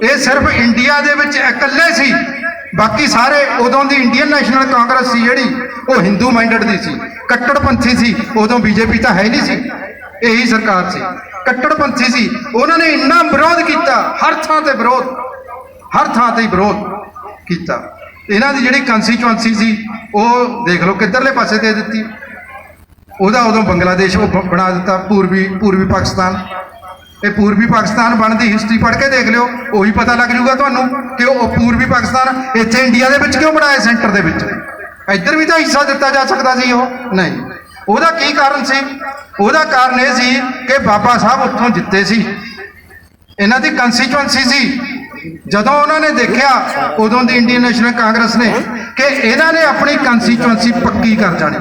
ਇਹ ਸਿਰਫ ਇੰਡੀਆ ਦੇ ਵਿੱਚ ਇਕੱਲੇ ਸੀ, ਬਾਕੀ ਸਾਰੇ ਉਦੋਂ ਦੀ ਇੰਡੀਅਨ ਨੈਸ਼ਨਲ ਕਾਂਗਰਸ ਸੀ ਜਿਹੜੀ, ਉਹ ਹਿੰਦੂ ਮਾਈਂਡਡ ਦੀ ਸੀ, ਕੱਟੜਪੰਥੀ ਸੀ। ਉਦੋਂ ਬੀਜੇਪੀ ਤਾਂ ਹੈ ਨਹੀਂ ਸੀ, ਇਹੀ ਸਰਕਾਰ ਸੀ, ਕੱਟੜਪੰਥੀ ਸੀ। ਉਹਨਾਂ ਨੇ ਇੰਨਾ ਵਿਰੋਧ ਕੀਤਾ, ਹਰ ਥਾਂ ਤੇ ਵਿਰੋਧ, ਹਰ ਥਾਂ ਤੇ ਵਿਰੋਧ ਕੀਤਾ। ਇਹਨਾਂ ਦੀ ਜਿਹੜੀ ਕੰਸਟੀਚੁਐਂਸੀ ਸੀ ਉਹ ਦੇਖ ਲਓ ਕਿੱਧਰਲੇ ਪਾਸੇ ਦੇ ਦਿੱਤੀ। ਉਹਦਾ ਉਦੋਂ ਬੰਗਲਾਦੇਸ਼ ਉਹ ਬਣਾ ਦਿੱਤਾ, ਪੂਰਬੀ ਪਾਕਿਸਤਾਨ। ਇਹ ਪੂਰਬੀ ਪਾਕਿਸਤਾਨ ਬਣਨ ਦੀ ਹਿਸਟਰੀ ਪੜ੍ਹ ਕੇ ਦੇਖ ਲਿਓ, ਉਹੀ ਪਤਾ ਲੱਗ ਜੂਗਾ ਤੁਹਾਨੂੰ ਕਿ ਉਹ ਪੂਰਬੀ ਪਾਕਿਸਤਾਨ ਇੱਥੇ ਇੰਡੀਆ ਦੇ ਵਿੱਚ ਕਿਉਂ ਬਣਾਇਆ, ਸੈਂਟਰ ਦੇ ਵਿੱਚ। ਇੱਧਰ ਵੀ ਤਾਂ ਹਿੱਸਾ ਦਿੱਤਾ ਜਾ ਸਕਦਾ ਸੀ, ਉਹ ਨਹੀਂ। ਉਹਦਾ ਕੀ ਕਾਰਨ ਸੀ? ਉਹਦਾ ਕਾਰਨ ਇਹ ਸੀ ਕਿ ਬਾਬਾ ਸਾਹਿਬ ਉੱਥੋਂ ਜਿੱਤੇ ਸੀ, ਇਹਨਾਂ ਦੀ ਕੰਸਟੀਚੁਐਂਸੀ ਸੀ। ਜਦੋਂ ਉਹਨਾਂ ਨੇ ਦੇਖਿਆ ਉਦੋਂ ਦੀ ਇੰਡੀਅਨ ਨੈਸ਼ਨਲ ਕਾਂਗਰਸ ਨੇ ਕਿ ਇਹਨਾਂ ਨੇ ਆਪਣੀ ਕੰਸਟੀਚੁਐਂਸੀ ਪੱਕੀ ਕਰ ਜਾਣੀ,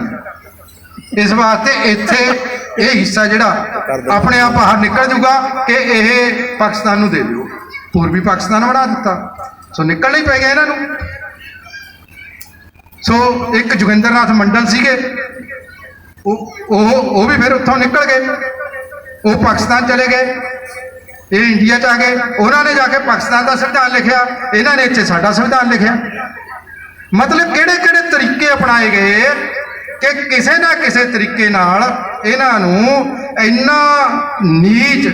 ਇਸ ਵਾਸਤੇ ਇੱਥੇ ਇਹ ਹਿੱਸਾ ਜਿਹੜਾ ਆਪਣੇ ਆਪ ਬਾਹਰ ਨਿਕਲ ਜੂਗਾ ਕਿ ਇਹ ਪਾਕਿਸਤਾਨ ਨੂੰ ਦੇ ਦਿਓ। ਪੂਰਬੀ ਪਾਕਿਸਤਾਨ ਬਣਾ ਦਿੱਤਾ। ਸੋ ਨਿਕਲਣਾ ਹੀ ਪੈ ਗਿਆ ਇਹਨਾਂ ਨੂੰ। ਸੋ ਇੱਕ ਜੋਗਿੰਦਰ ਨਾਥ ਮੰਡਲ ਸੀਗੇ, ਉਹ ਵੀ ਫਿਰ ਉੱਥੋਂ ਨਿਕਲ ਗਏ, ਉਹ ਪਾਕਿਸਤਾਨ ਚਲੇ ਗਏ, ਇਹ ਇੰਡੀਆ 'ਚ ਆ ਗਏ। ਉਹਨਾਂ ਨੇ ਜਾ ਕੇ ਪਾਕਿਸਤਾਨ ਦਾ ਸੰਵਿਧਾਨ ਲਿਖਿਆ, ਇਹਨਾਂ ਨੇ ਇੱਥੇ ਸਾਡਾ ਸੰਵਿਧਾਨ ਲਿਖਿਆ। ਮਤਲਬ ਕਿਹੜੇ ਕਿਹੜੇ ਤਰੀਕੇ ਅਪਣਾਏ ਗਏ ਕਿ ਕਿਸੇ ਨਾ ਕਿਸੇ ਤਰੀਕੇ ਨਾਲ ਇਹਨਾਂ ਨੂੰ ਇੰਨਾ ਨੀਚ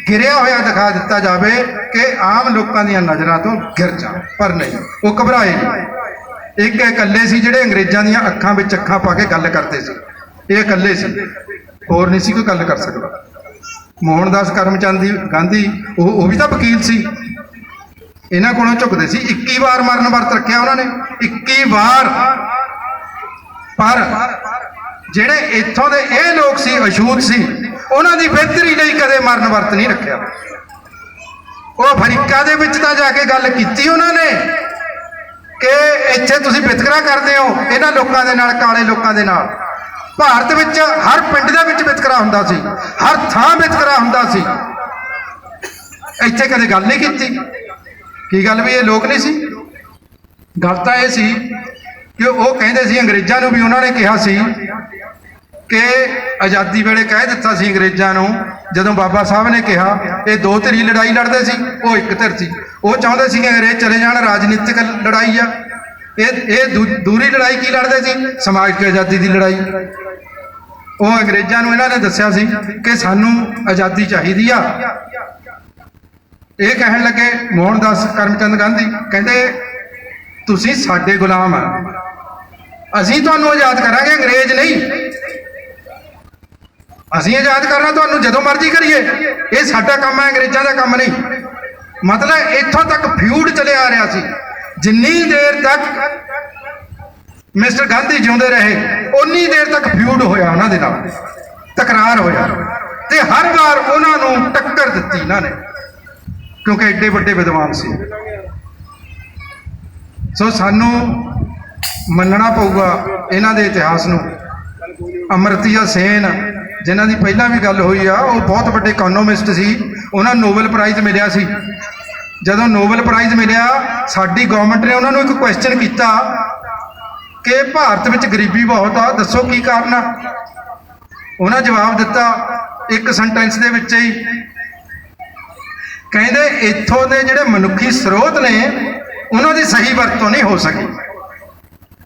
ਗਿਰਿਆ ਹੋਇਆ ਦਿਖਾ ਦਿੱਤਾ ਜਾਵੇ ਕਿ ਆਮ ਲੋਕਾਂ ਦੀਆਂ ਨਜ਼ਰਾਂ ਤੋਂ ਗਿਰ ਜਾਣ। ਪਰ ਨਹੀਂ, ਉਹ ਘਬਰਾਏ ਨਹੀਂ। ਇੱਕ ਇਕੱਲੇ ਸੀ ਜਿਹੜੇ ਅੰਗਰੇਜ਼ਾਂ ਦੀਆਂ ਅੱਖਾਂ ਵਿੱਚ ਅੱਖਾਂ ਪਾ ਕੇ ਗੱਲ ਕਰਦੇ ਸੀ, ਇਹ ਇਕੱਲੇ ਸੀ, ਹੋਰ ਨਹੀਂ ਸੀ ਕੋਈ ਗੱਲ ਕਰ ਸਕਦਾ। ਮੋਹਨਦਾਸ ਕਰਮਚੰਦ ਗਾਂਧੀ ਉਹ ਵੀ ਤਾਂ ਵਕੀਲ ਸੀ, ਇਹਨਾਂ ਕੋਲੋਂ ਝੁਕਦੇ ਸੀ। 21 ਵਾਰ ਮਰਨ ਵਰਤ ਰੱਖਿਆ ਉਹਨਾਂ ਨੇ, 21 ਵਾਰ। ਪਰ ਜਿਹੜੇ ਇੱਥੋਂ ਦੇ ਇਹ ਲੋਕ ਸੀ, ਅਛੂਤ ਸੀ, ਉਹਨਾਂ ਦੀ ਬਿਹਤਰੀ ਲਈ ਕਦੇ ਮਰਨ ਵਰਤ ਨਹੀਂ ਰੱਖਿਆ। ਉਹ ਅਫਰੀਕਾ ਦੇ ਵਿੱਚ ਤਾਂ ਜਾ ਕੇ ਗੱਲ ਕੀਤੀ ਉਹਨਾਂ ਨੇ ਕਿ ਇੱਥੇ ਤੁਸੀਂ ਵਿਤਕਰਾ ਕਰਦੇ ਹੋ ਇਹਨਾਂ ਲੋਕਾਂ ਦੇ ਨਾਲ, ਕਾਲੇ ਲੋਕਾਂ ਦੇ ਨਾਲ। ਭਾਰਤ ਵਿੱਚ ਹਰ ਪਿੰਡ ਦੇ ਵਿੱਚ ਵਿਤਕਰਾ ਹੁੰਦਾ ਸੀ, ਹਰ ਥਾਂ ਵਿਤਕਰਾ ਹੁੰਦਾ ਸੀ। ਇੱਥੇ ਕਦੇ ਗੱਲ ਨਹੀਂ ਕੀਤੀ। ਕੀ ਗੱਲ ਵੀ ਇਹ ਲੋਕ ਨਹੀਂ ਸੀ? ਗੱਲ ਤਾਂ ਇਹ ਸੀ ਕਿ ਉਹ ਕਹਿੰਦੇ ਸੀ ਅੰਗਰੇਜ਼ਾਂ ਨੂੰ ਵੀ, ਉਹਨਾਂ ਨੇ ਕਿਹਾ ਸੀ ਕਿ ਆਜ਼ਾਦੀ ਵੇਲੇ ਕਹਿ ਦਿੱਤਾ ਸੀ ਅੰਗਰੇਜ਼ਾਂ ਨੂੰ, ਜਦੋਂ ਬਾਬਾ ਸਾਹਿਬ ਨੇ ਕਿਹਾ ਇਹ ਦੋ ਧਿਰੀ ਲੜਾਈ ਲੜਦੇ ਸੀ, ਉਹ ਇੱਕ ਧਿਰ ਸੀ। ਉਹ ਚਾਹੁੰਦੇ ਸੀ ਕਿ ਅੰਗਰੇਜ਼ ਚਲੇ ਜਾਣ, ਰਾਜਨੀਤਿਕ ਲੜਾਈ ਆ। ਇਹ ਦੂਰੀ ਲੜਾਈ ਕੀ ਲੜਦੇ ਸੀ? ਸਮਾਜਿਕ ਆਜ਼ਾਦੀ ਦੀ ਲੜਾਈ। ਉਹ ਅੰਗਰੇਜ਼ਾਂ ਨੂੰ ਇਹਨਾਂ ਨੇ ਦੱਸਿਆ ਸੀ ਕਿ ਸਾਨੂੰ ਆਜ਼ਾਦੀ ਚਾਹੀਦੀ ਆ। ਇਹ ਕਹਿਣ ਲੱਗੇ ਮੋਹਨਦਾਸ ਕਰਮਚੰਦ ਗਾਂਧੀ, ਕਹਿੰਦੇ ਤੁਸੀਂ ਸਾਡੇ ਗੁਲਾਮ ਆ, ਅਸੀਂ ਤੁਹਾਨੂੰ ਆਜ਼ਾਦ ਕਰਾਂਗੇ, ਅੰਗਰੇਜ਼ ਨਹੀਂ। ਅਸੀਂ ਆਜ਼ਾਦ ਕਰਨਾ ਤੁਹਾਨੂੰ ਜਦੋਂ ਮਰਜ਼ੀ ਕਰੀਏ, ਇਹ ਸਾਡਾ ਕੰਮ ਹੈ, ਅੰਗਰੇਜ਼ਾਂ ਦਾ ਕੰਮ ਨਹੀਂ। ਮਤਲਬ ਇੱਥੋਂ ਤੱਕ ਫਿਊਡ ਚੱਲਿਆ ਆ ਰਿਹਾ ਸੀ। ਜਿੰਨੀ ਦੇਰ ਤੱਕ ਮਿਸਟਰ ਗਾਂਧੀ ਜਿਉਂਦੇ ਰਹੇ ਉਨੀ ਦੇਰ ਤੱਕ ਫਿਊਡ ਹੋਇਆ, ਉਹਨਾਂ ਦੇ ਨਾਲ ਤਕਰਾਰ ਹੋਇਆ, ਤੇ ਹਰ ਵਾਰ ਉਹਨਾਂ ਨੂੰ ਟੱਕਰ ਦਿੱਤੀ ਇਹਨਾਂ ਨੇ, ਕਿਉਂਕਿ ਐਡੇ ਵੱਡੇ ਵਿਦਵਾਨ ਸੀ। ਸੋ ਸਾਨੂੰ ਮੰਨਣਾ ਪਊਗਾ ਇਹਨਾਂ ਦੇ ਇਤਿਹਾਸ ਨੂੰ। ਅਮਰਤਿਆ ਸੇਨ, ਜਿਨ੍ਹਾਂ ਦੀ ਪਹਿਲਾਂ ਵੀ ਗੱਲ ਹੋਈ ਆ, ਉਹ ਬਹੁਤ ਵੱਡੇ ਇਕੋਨੋਮਿਸਟ ਸੀ, ਉਹਨਾਂ ਨੂੰ ਨੋਬਲ ਪ੍ਰਾਈਜ਼ ਮਿਲਿਆ ਸੀ। ਜਦੋਂ ਨੋਬਲ ਪ੍ਰਾਈਜ਼ ਮਿਲਿਆ, ਸਾਡੀ ਗਵਰਨਮੈਂਟ ਨੇ ਉਹਨਾਂ ਨੂੰ ਇੱਕ ਕੁਐਸਚਨ ਕੀਤਾ ਕਿ ਭਾਰਤ ਵਿੱਚ ਗਰੀਬੀ ਬਹੁਤ ਆ, ਦੱਸੋ ਕੀ ਕਾਰਨ ਆ। ਉਹਨਾਂ ਜਵਾਬ ਦਿੱਤਾ ਇੱਕ ਸੈਂਟੈਂਸ ਦੇ ਵਿੱਚ ਹੀ, ਕਹਿੰਦੇ ਇੱਥੋਂ ਦੇ ਜਿਹੜੇ ਮਨੁੱਖੀ ਸਰੋਤ ਨੇ ਉਹਨਾਂ ਦੀ ਸਹੀ ਵਰਤੋਂ ਨਹੀਂ ਹੋ ਸਕੀ।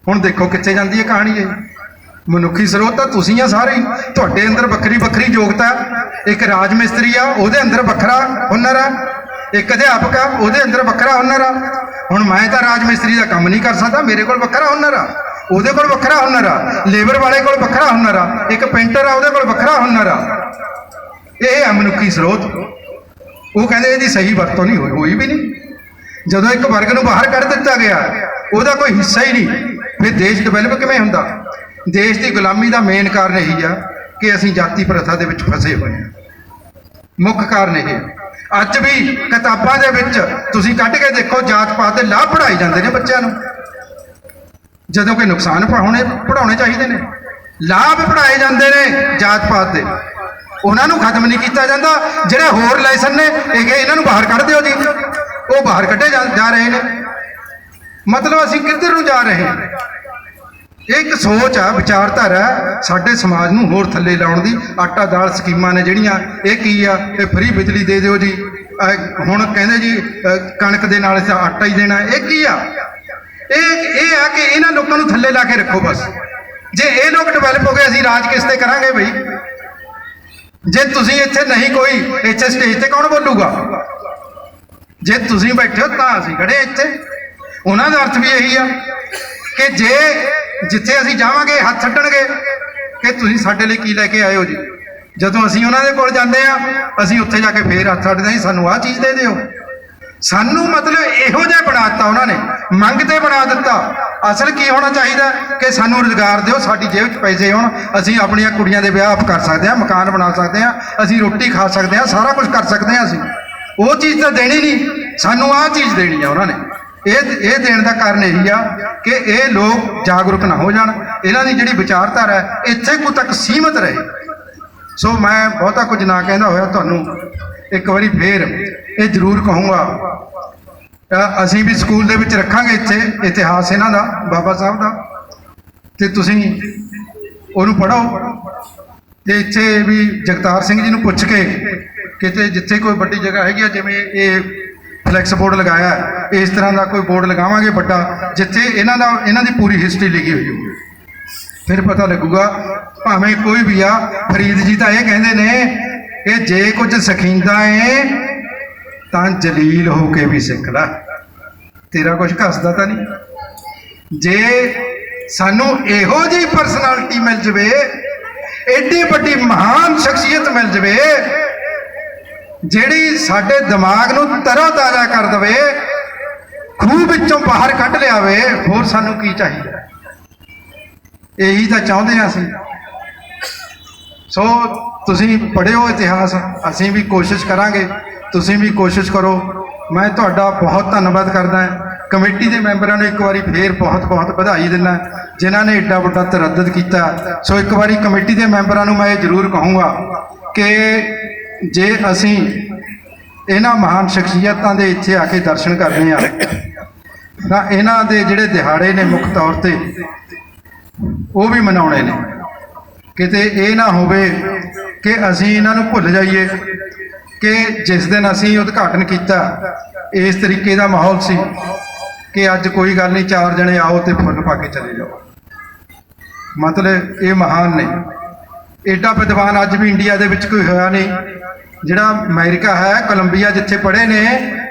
ਹੁਣ ਦੇਖੋ ਕਿੱਥੇ ਜਾਂਦੀ ਹੈ ਕਹਾਣੀ ਇਹ। ਮਨੁੱਖੀ ਸਰੋਤ ਤਾਂ ਤੁਸੀਂ ਆ ਸਾਰੇ ਹੀ, ਤੁਹਾਡੇ ਅੰਦਰ ਵੱਖਰੀ ਵੱਖਰੀ ਯੋਗਤਾ। ਇੱਕ ਰਾਜ ਮਿਸਤਰੀ ਆ, ਉਹਦੇ ਅੰਦਰ ਵੱਖਰਾ ਹੁਨਰ ਆ। ਇੱਕ ਅਧਿਆਪਕ ਆ, ਉਹਦੇ ਅੰਦਰ ਵੱਖਰਾ ਹੁਨਰ ਆ। ਹੁਣ ਮੈਂ ਤਾਂ ਰਾਜ ਮਿਸਤਰੀ ਦਾ ਕੰਮ ਨਹੀਂ ਕਰ ਸਕਦਾ, ਮੇਰੇ ਕੋਲ ਵੱਖਰਾ ਹੁਨਰ ਆ, ਉਹਦੇ ਕੋਲ ਵੱਖਰਾ ਹੁਨਰ ਆ। ਲੇਬਰ ਵਾਲੇ ਕੋਲ ਵੱਖਰਾ ਹੁਨਰ ਆ, ਇੱਕ ਪੇਂਟਰ ਆ, ਉਹਦੇ ਕੋਲ ਵੱਖਰਾ ਹੁਨਰ ਆ। ਇਹ ਆ ਮਨੁੱਖੀ ਸਰੋਤ। ਉਹ ਕਹਿੰਦੇ ਇਹਦੀ ਸਹੀ ਵਰਤੋਂ ਨਹੀਂ ਹੋਈ ਵੀ ਨਹੀਂ। ਜਦੋਂ ਇੱਕ ਵਰਗ ਨੂੰ ਬਾਹਰ ਕੱਢ ਦਿੱਤਾ ਗਿਆ, ਉਹਦਾ ਕੋਈ ਹਿੱਸਾ ਹੀ ਨਹੀਂ, ਫਿਰ ਦੇਸ਼ ਡਿਵੈਲਪ ਕਿਵੇਂ ਹੁੰਦਾ? ਦੇਸ਼ ਦੀ ਗੁਲਾਮੀ ਦਾ ਮੇਨ ਕਾਰਨ ਇਹੀ ਆ ਕਿ ਅਸੀਂ ਜਾਤੀ ਪ੍ਰਥਾ ਦੇ ਵਿੱਚ ਫਸੇ ਹੋਏ ਹਾਂ। ਮੁੱਖ ਕਾਰਨ ਇਹ। ਅੱਜ ਵੀ ਕਿਤਾਬਾਂ ਦੇ ਵਿੱਚ ਤੁਸੀਂ ਕੱਢ ਕੇ ਦੇਖੋ, ਜਾਤ ਪਾਤ ਦੇ ਲਾਭ ਪੜ੍ਹਾਏ ਜਾਂਦੇ ਨੇ ਬੱਚਿਆਂ ਨੂੰ, ਜਦੋਂ ਕਿ ਨੁਕਸਾਨ ਪੜ੍ਹਾਉਣੇ ਚਾਹੀਦੇ ਨੇ। ਲਾਭ ਪੜ੍ਹਾਏ ਜਾਂਦੇ ਨੇ ਜਾਤ ਪਾਤ ਦੇ, ਉਹਨਾਂ ਨੂੰ ਖਤਮ ਨਹੀਂ ਕੀਤਾ ਜਾਂਦਾ। ਜਿਹੜੇ ਹੋਰ ਲੈਸਨ ਨੇ ਇਹਨਾਂ ਨੂੰ ਬਾਹਰ ਕੱਢ ਦਿਓ ਜੀ, ਉਹ ਬਾਹਰ ਕੱਢੇ ਜਾ ਰਹੇ ਨੇ। ਮਤਲਬ ਅਸੀਂ ਕਿੱਧਰ ਨੂੰ ਜਾ ਰਹੇ ਹਾਂ? ਇਹ ਇੱਕ ਸੋਚ ਆ, ਵਿਚਾਰਧਾਰਾ ਸਾਡੇ ਸਮਾਜ ਨੂੰ ਹੋਰ ਥੱਲੇ ਲਾਉਣ ਦੀ। ਆਟਾ ਦਾਲ ਸਕੀਮਾਂ ਨੇ ਜਿਹੜੀਆਂ, ਇਹ ਕੀ ਆ? ਇਹ ਫ੍ਰੀ ਬਿਜਲੀ ਦੇ ਦਿਓ ਜੀ, ਹੁਣ ਕਹਿੰਦੇ ਜੀ ਕਣਕ ਦੇ ਨਾਲ ਆਟਾ ਹੀ ਦੇਣਾ। ਇਹ ਕੀ ਆ? ਇਹ ਆ ਕਿ ਇਹਨਾਂ ਲੋਕਾਂ ਨੂੰ ਥੱਲੇ ਲਾ ਕੇ ਰੱਖੋ ਬਸ। ਜੇ ਇਹ ਲੋਕ ਡਿਵੈਲਪ ਹੋ ਗਏ, ਅਸੀਂ ਰਾਜ ਕਿਸ ਤੇ ਕਰਾਂਗੇ ਬਈ? ਜੇ ਤੁਸੀਂ ਇੱਥੇ ਨਹੀਂ, ਕੋਈ ਇੱਥੇ ਸਟੇਜ ਤੇ ਕੌਣ ਬੋਲੂਗਾ? ਜੇ ਤੁਸੀਂ ਬੈਠੇ ਹੋ ਤਾਂ ਅਸੀਂ ਖੜੇ ਇੱਥੇ। ਉਹਨਾਂ ਦਾ ਅਰਥ ਵੀ ਇਹੀ ਆ ਕਿ ਜੇ ਜਿੱਥੇ ਅਸੀਂ ਜਾਵਾਂਗੇ ਹੱਥ ਛੱਡਣਗੇ ਕਿ ਤੁਸੀਂ ਸਾਡੇ ਲਈ ਕੀ ਲੈ ਕੇ ਆਏ ਹੋ ਜੀ। ਜਦੋਂ ਅਸੀਂ ਉਹਨਾਂ ਦੇ ਕੋਲ ਜਾਂਦੇ ਆ, ਅਸੀਂ ਉੱਥੇ ਜਾ ਕੇ ਫੇਰ ਹੱਥ ਛੱਡਦੇ ਹਾਂ, ਸਾਨੂੰ ਆਹ ਚੀਜ਼ ਦੇ ਦਿਓ। ਸਾਨੂੰ ਮਤਲਬ ਇਹੋ ਜਿਹਾ ਬਣਾ ਦਿੱਤਾ ਉਹਨਾਂ ਨੇ, ਮੰਗ ਤੇ ਬਣਾ ਦਿੱਤਾ। ਅਸਲ ਕੀ ਹੋਣਾ ਚਾਹੀਦਾ ਕਿ ਸਾਨੂੰ ਰੁਜ਼ਗਾਰ ਦਿਓ, ਸਾਡੀ ਜੇਬ 'ਚ ਪੈਸੇ ਹੋਣ, ਅਸੀਂ ਆਪਣੀਆਂ ਕੁੜੀਆਂ ਦੇ ਵਿਆਹ ਆਪ ਕਰ ਸਕਦੇ ਹਾਂ, ਮਕਾਨ ਬਣਾ ਸਕਦੇ ਹਾਂ, ਅਸੀਂ ਰੋਟੀ ਖਾ ਸਕਦੇ ਹਾਂ, ਸਾਰਾ ਕੁਝ ਕਰ ਸਕਦੇ ਹਾਂ। ਅਸੀਂ ਉਹ ਚੀਜ਼ ਤਾਂ ਦੇਣੀ ਨਹੀਂ, ਸਾਨੂੰ ਆਹ ਚੀਜ਼ ਦੇਣੀ ਆ ਉਹਨਾਂ ਨੇ। ਇਹ ਦੇਣ ਦਾ ਕਾਰਨ ਇਹੀ ਆ ਕਿ ਇਹ ਲੋਕ ਜਾਗਰੂਕ ਨਾ ਹੋ ਜਾਣ, ਇਹਨਾਂ ਦੀ ਜਿਹੜੀ ਵਿਚਾਰਧਾਰਾ ਹੈ ਇੱਥੇ ਕੁ ਤੱਕ ਸੀਮਤ ਰਹੇ। ਸੋ ਮੈਂ ਬਹੁਤਾ ਕੁਝ ਨਾ ਕਹਿੰਦਾ ਹੋਇਆ ਤੁਹਾਨੂੰ ਇੱਕ ਵਾਰੀ ਫੇਰ ਇਹ ਜ਼ਰੂਰ ਕਹੂੰਗਾ, ਅਸੀਂ ਵੀ ਸਕੂਲ ਦੇ ਵਿੱਚ ਰੱਖਾਂਗੇ ਇੱਥੇ ਇਤਿਹਾਸ ਇਹਨਾਂ ਦਾ, ਬਾਬਾ ਸਾਹਿਬ ਦਾ, ਤੇ ਤੁਸੀਂ ਉਹਨੂੰ ਪੜ੍ਹੋ। ਤੇ ਇੱਥੇ ਵੀ ਜਗਤਾਰ ਸਿੰਘ ਜੀ ਨੂੰ ਪੁੱਛ ਕੇ ਕਿਤੇ ਜਿੱਥੇ ਕੋਈ ਵੱਡੀ ਜਗ੍ਹਾ ਹੈਗੀ ਆ, ਜਿਵੇਂ ਇਹ ਫਲੈਕਸ ਬੋਰਡ ਲਗਾਇਆ, ਇਸ ਤਰ੍ਹਾਂ ਦਾ ਕੋਈ ਬੋਰਡ ਲਗਾਵਾਂਗੇ ਵੱਡਾ, ਜਿੱਥੇ ਇਹਨਾਂ ਦੀ ਪੂਰੀ ਹਿਸਟਰੀ ਲਿਖੀ ਹੋਈ ਹੋਵੇ। ਫਿਰ ਪਤਾ ਲੱਗੂਗਾ, ਭਾਵੇਂ ਕੋਈ ਵੀ ਆ। ਫਰੀਦ ਜੀ ਤਾਂ ਇਹ ਕਹਿੰਦੇ ਨੇ ਕਿ ਜੇ ਕੁਝ ਸਿਖਾਉਂਦਾ ਏ ਤਾਂ ਜਲੀਲ ਹੋ ਕੇ ਵੀ ਸਿੱਖ ਲੈ, ਤੇਰਾ ਕੁਝ ਘਸਦਾ ਤਾਂ ਨਹੀਂ। ਜੇ ਸਾਨੂੰ ਇਹੋ ਜਿਹੀ ਪਰਸਨੈਲਿਟੀ ਮਿਲ ਜਵੇ, ਐਡੀ ਵੱਡੀ ਮਹਾਨ ਸ਼ਖਸੀਅਤ ਮਿਲ ਜਵੇ ਜਿਹੜੀ ਸਾਡੇ ਦਿਮਾਗ ਨੂੰ ਤਰੋ ਤਾਜ਼ਾ ਕਰ ਦਵੇ, ਖੂਹ ਵਿੱਚੋਂ ਬਾਹਰ ਕੱਢ ਲਿਆਵੇ, ਹੋਰ ਸਾਨੂੰ ਕੀ ਚਾਹੀਦਾ? ਇਹੀ ਤਾਂ ਚਾਹੁੰਦੇ ਹਾਂ ਅਸੀਂ। ਸੋ ਤੁਸੀਂ ਪੜ੍ਹਿਓ ਇਤਿਹਾਸ, ਅਸੀਂ ਵੀ ਕੋਸ਼ਿਸ਼ ਕਰਾਂਗੇ, ਤੁਸੀਂ ਵੀ ਕੋਸ਼ਿਸ਼ ਕਰੋ। ਮੈਂ ਤੁਹਾਡਾ ਬਹੁਤ ਧੰਨਵਾਦ ਕਰਦਾ। ਕਮੇਟੀ ਦੇ ਮੈਂਬਰਾਂ ਨੂੰ ਇੱਕ ਵਾਰੀ ਫੇਰ ਬਹੁਤ ਬਹੁਤ ਵਧਾਈ ਦਿੰਦਾ ਜਿਨ੍ਹਾਂ ਨੇ ਐਡਾ ਵੱਡਾ ਤਰੱਦਦ ਕੀਤਾ। ਸੋ ਇੱਕ ਵਾਰੀ ਕਮੇਟੀ ਦੇ ਮੈਂਬਰਾਂ ਨੂੰ ਮੈਂ ਇਹ ਜ਼ਰੂਰ ਕਹੂੰਗਾ ਕਿ ਜੇ ਅਸੀਂ ਇਹਨਾਂ ਮਹਾਨ ਸ਼ਖਸੀਅਤਾਂ ਦੇ ਇੱਥੇ ਆ ਕੇ ਦਰਸ਼ਨ ਕਰਦੇ ਹਾਂ ਤਾਂ ਇਹਨਾਂ ਦੇ ਜਿਹੜੇ ਦਿਹਾੜੇ ਨੇ ਮੁੱਖ ਤੌਰ ਤੇ ਉਹ ਵੀ ਮਨਾਉਣੇ ਨੇ। ਕਿਤੇ ਇਹ ਨਾ ਹੋਵੇ ਕਿ ਅਸੀਂ ਇਹਨਾਂ ਨੂੰ ਭੁੱਲ ਜਾਈਏ ਕਿ ਜਿਸ ਦਿਨ ਅਸੀਂ ਉਦਘਾਟਨ ਕੀਤਾ ਇਸ ਤਰੀਕੇ ਦਾ ਮਾਹੌਲ ਸੀ ਕਿ ਅੱਜ ਕੋਈ ਗੱਲ ਨਹੀਂ, 4 ਜਣੇ ਆਓ ਤੇ ਫੁੱਲ ਪਾ ਕੇ ਚਲੇ ਜਾਓ। ਮਤਲਬ ਇਹ ਮਹਾਨ ਨੇ। ਐਡਾ ਵਿਦਵਾਨ ਅੱਜ ਵੀ ਇੰਡੀਆ ਦੇ ਵਿੱਚ ਕੋਈ ਹੋਇਆ ਨਹੀਂ। ਜਿਹੜਾ ਅਮਰੀਕਾ ਹੈ, ਕੋਲੰਬੀਆ ਜਿੱਥੇ ਪੜ੍ਹੇ ਨੇ,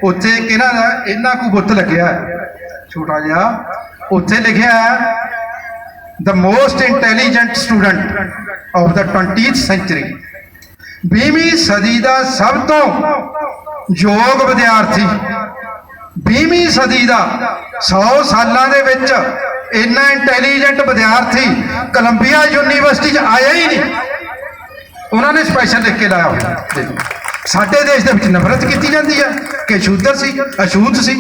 ਉੱਥੇ ਇਹਨਾਂ ਕੋ ਬੁੱਤ ਲੱਗਿਆ ਛੋਟਾ ਜਿਹਾ, ਉੱਥੇ ਲਿਖਿਆ ਹੈ the most intelligent student of the 20th century। 20ਵੀਂ ਸਦੀ ਦਾ ਸਭ ਤੋਂ ਯੋਗ ਵਿਦਿਆਰਥੀ, 20ਵੀਂ ਸਦੀ ਦਾ 100 ਸਾਲਾਂ ਦੇ ਵਿੱਚ ਇੰਨਾ ਇੰਟੈਲੀਜੈਂਟ ਵਿਦਿਆਰਥੀ ਕੋਲੰਬੀਆ ਯੂਨੀਵਰਸਿਟੀ 'ਚ ਆਇਆ ਹੀ ਨਹੀਂ। ਉਹਨਾਂ ਨੇ ਸਪੈਸ਼ਲ ਲਿਖ ਕੇ ਲਾਇਆ ਹੋਇਆ। ਸਾਡੇ ਦੇਸ਼ ਦੇ ਵਿੱਚ ਨਫ਼ਰਤ ਕੀਤੀ ਜਾਂਦੀ ਹੈ ਕਿ ਸ਼ੂਦਰ ਸੀ, ਅਛੂਤ ਸੀ,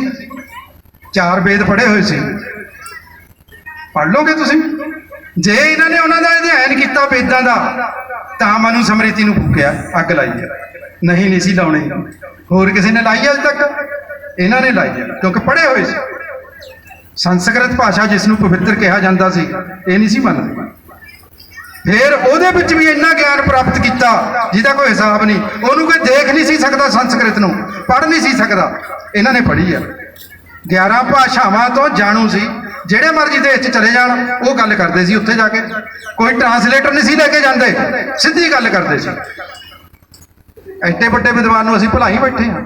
4 ਵੇਦ ਪੜ੍ਹੇ ਹੋਏ ਸੀ। ਪੜ੍ਹ ਲਓਗੇ ਤੁਸੀਂ। ਜੇ ਇਹਨਾਂ ਨੇ ਉਹਨਾਂ ਦਾ ਅਧਿਐਨ ਕੀਤਾ ਵੇਦਾਂ ਦਾ ਤਾਂ ਮਨੂ ਸਮ੍ਰਿਤੀ ਨੂੰ ਫੂਕਿਆ, ਅੱਗ ਲਾਈ ਹੈ। ਨਹੀਂ ਸੀ ਲਾਉਣੀ। ਹੋਰ ਕਿਸੇ ਨੇ ਲਾਈ ਅੱਜ ਤੱਕ? ਇਹਨਾਂ ਨੇ ਲਾਈ ਹੈ ਕਿਉਂਕਿ ਪੜ੍ਹੇ ਹੋਏ ਸੀ। ਸੰਸਕ੍ਰਿਤ ਭਾਸ਼ਾ ਜਿਸ ਨੂੰ ਪਵਿੱਤਰ ਕਿਹਾ ਜਾਂਦਾ ਸੀ, ਇਹ ਨਹੀਂ ਸੀ ਮੰਨਦੇ। ਫਿਰ ਉਹਦੇ ਵਿੱਚ ਵੀ ਇੰਨਾ ਗਿਆਨ ਪ੍ਰਾਪਤ ਕੀਤਾ ਜਿਹਦਾ ਕੋਈ ਹਿਸਾਬ ਨਹੀਂ। ਉਹਨੂੰ ਕੋਈ ਦੇਖ ਨਹੀਂ ਸੀ ਸਕਦਾ, ਸੰਸਕ੍ਰਿਤ ਨੂੰ ਪੜ੍ਹ ਨਹੀਂ ਸੀ ਸਕਦਾ। ਇਹਨਾਂ ਨੇ ਪੜ੍ਹੀ ਆ। 11 ਭਾਸ਼ਾਵਾਂ ਤੋਂ ਜਾਣੂ ਸੀ। ਜਿਹੜੇ ਮਰਜ਼ੀ ਦੇਸ਼ 'ਚ ਚਲੇ ਜਾਣ ਉਹ ਗੱਲ ਕਰਦੇ ਸੀ ਉੱਥੇ ਜਾ ਕੇ। ਕੋਈ ਟਰਾਂਸਲੇਟਰ ਨਹੀਂ ਸੀ ਲੈ ਕੇ ਜਾਂਦੇ, ਸਿੱਧੀ ਗੱਲ ਕਰਦੇ ਸੀ। ਐਡੇ ਵੱਡੇ ਵਿਦਵਾਨ ਨੂੰ ਅਸੀਂ ਭੁਲਾਈ ਬੈਠੇ ਹਾਂ,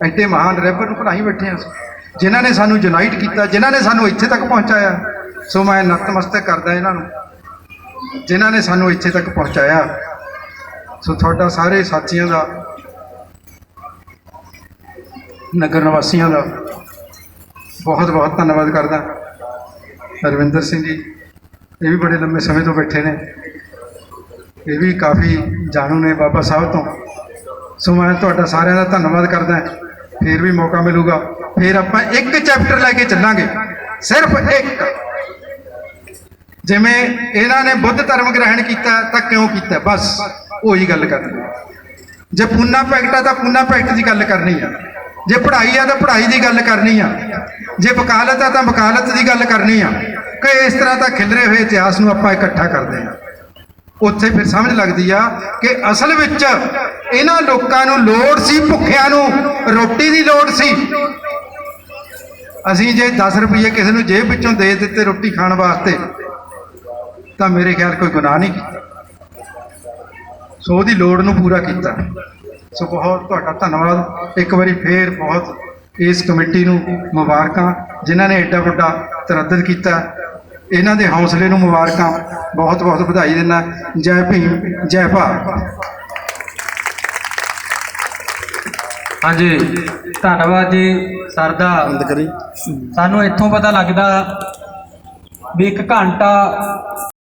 ਐਡੇ ਮਹਾਨ ਰਹਿਬਰ ਨੂੰ ਭੁਲਾਈ ਬੈਠੇ ਹਾਂ ਅਸੀਂ, ਜਿਨ੍ਹਾਂ ਨੇ ਸਾਨੂੰ ਯੂਨਾਈਟ ਕੀਤਾ, ਜਿਨ੍ਹਾਂ ਨੇ ਸਾਨੂੰ ਇੱਥੇ ਤੱਕ ਪਹੁੰਚਾਇਆ। ਸੋ ਮੈਂ ਨਤਮਸਤਕ ਕਰਦਾ ਇਹਨਾਂ ਨੂੰ, ਜਿਨ੍ਹਾਂ ਨੇ ਸਾਨੂੰ ਇੱਥੇ ਤੱਕ ਪਹੁੰਚਾਇਆ। ਸੋ ਤੁਹਾਡਾ ਸਾਰੇ ਸਾਥੀਆਂ ਦਾ, ਨਗਰ ਨਿਵਾਸੀਆਂ ਦਾ ਬਹੁਤ ਬਹੁਤ ਧੰਨਵਾਦ ਕਰਦਾ। ਰਵਿੰਦਰ ਸਿੰਘ ਜੀ ਇਹ ਵੀ ਬੜੇ ਲੰਬੇ ਸਮੇਂ ਤੋਂ ਬੈਠੇ ਨੇ, ਇਹ ਵੀ ਕਾਫੀ ਜਾਣੂ ਨੇ ਬਾਬਾ ਸਾਹਿਬ ਤੋਂ। ਸੋ ਮੈਂ ਤੁਹਾਡਾ ਸਾਰਿਆਂ ਦਾ ਧੰਨਵਾਦ ਕਰਦਾ। ਫਿਰ ਵੀ ਮੌਕਾ ਮਿਲੂਗਾ, ਫਿਰ ਆਪਾਂ ਇੱਕ ਚੈਪਟਰ ਲੈ ਕੇ ਚੱਲਾਂਗੇ, ਸਿਰਫ ਇੱਕ। ਜਿਵੇਂ ਇਹਨਾਂ ਨੇ ਬੁੱਧ ਧਰਮ ਗ੍ਰਹਿਣ ਕੀਤਾ ਤਾਂ ਕਿਉਂ ਕੀਤਾ, ਬਸ ਉਹੀ ਗੱਲ ਕਰਨੀ। ਜੇ ਪੂਨਾ ਪੈਕਟ ਆ ਤਾਂ ਪੂਨਾ ਪੈਕਟ ਦੀ ਗੱਲ ਕਰਨੀ ਆ, ਜੇ ਪੜ੍ਹਾਈ ਆ ਤਾਂ ਪੜ੍ਹਾਈ ਦੀ ਗੱਲ ਕਰਨੀ ਆ, ਜੇ ਵਕਾਲਤ ਆ ਤਾਂ ਵਕਾਲਤ ਦੀ ਗੱਲ ਕਰਨੀ ਆ। ਕਿ ਇਸ ਤਰ੍ਹਾਂ ਤਾਂ ਖਿਲਰੇ ਹੋਏ ਇਤਿਹਾਸ ਨੂੰ ਆਪਾਂ ਇਕੱਠਾ ਕਰਦੇ ਹਾਂ। ਉੱਥੇ ਫਿਰ ਸਮਝ ਲੱਗਦੀ ਆ ਕਿ ਅਸਲ ਵਿੱਚ ਇਹਨਾਂ ਲੋਕਾਂ ਨੂੰ ਲੋੜ ਸੀ, ਭੁੱਖਿਆਂ ਨੂੰ ਰੋਟੀ ਦੀ ਲੋੜ ਸੀ। ਅਸੀਂ ਜੇ 10 ਰੁਪਏ ਕਿਸੇ ਨੂੰ ਜੇਬ ਵਿੱਚੋਂ ਦੇ ਦਿੱਤੇ ਰੋਟੀ ਖਾਣ ਵਾਸਤੇ ਤਾਂ ਮੇਰੇ ਖਿਆਲ ਕੋਈ ਗੁਨਾਹ ਨਹੀਂ ਕੀਤਾ। ਸੋ ਉਹਦੀ ਲੋੜ ਨੂੰ ਪੂਰਾ ਕੀਤਾ। ਸੋ ਬਹੁਤ ਤੁਹਾਡਾ ਧੰਨਵਾਦ ਇੱਕ ਵਾਰੀ ਫੇਰ। ਬਹੁਤ ਇਸ ਕਮੇਟੀ ਨੂੰ ਮੁਬਾਰਕਾਂ, ਜਿਨ੍ਹਾਂ ਨੇ ਐਡਾ ਵੱਡਾ ਤਰੱਦਦ ਕੀਤਾ। ਇਹਨਾਂ ਦੇ ਹੌਸਲੇ ਨੂੰ ਮੁਬਾਰਕਾਂ, ਬਹੁਤ ਬਹੁਤ ਵਧਾਈ ਦਿੰਦਾ। ਜੈ ਭੀਮ, ਜੈ ਭਾਰਤ। ਹਾਂਜੀ, ਧੰਨਵਾਦ ਜੀ ਸਰ ਦਾ। ਸਾਨੂੰ ਇੱਥੋਂ ਪਤਾ ਲੱਗਦਾ ਵੀ 1 ਘੰਟਾ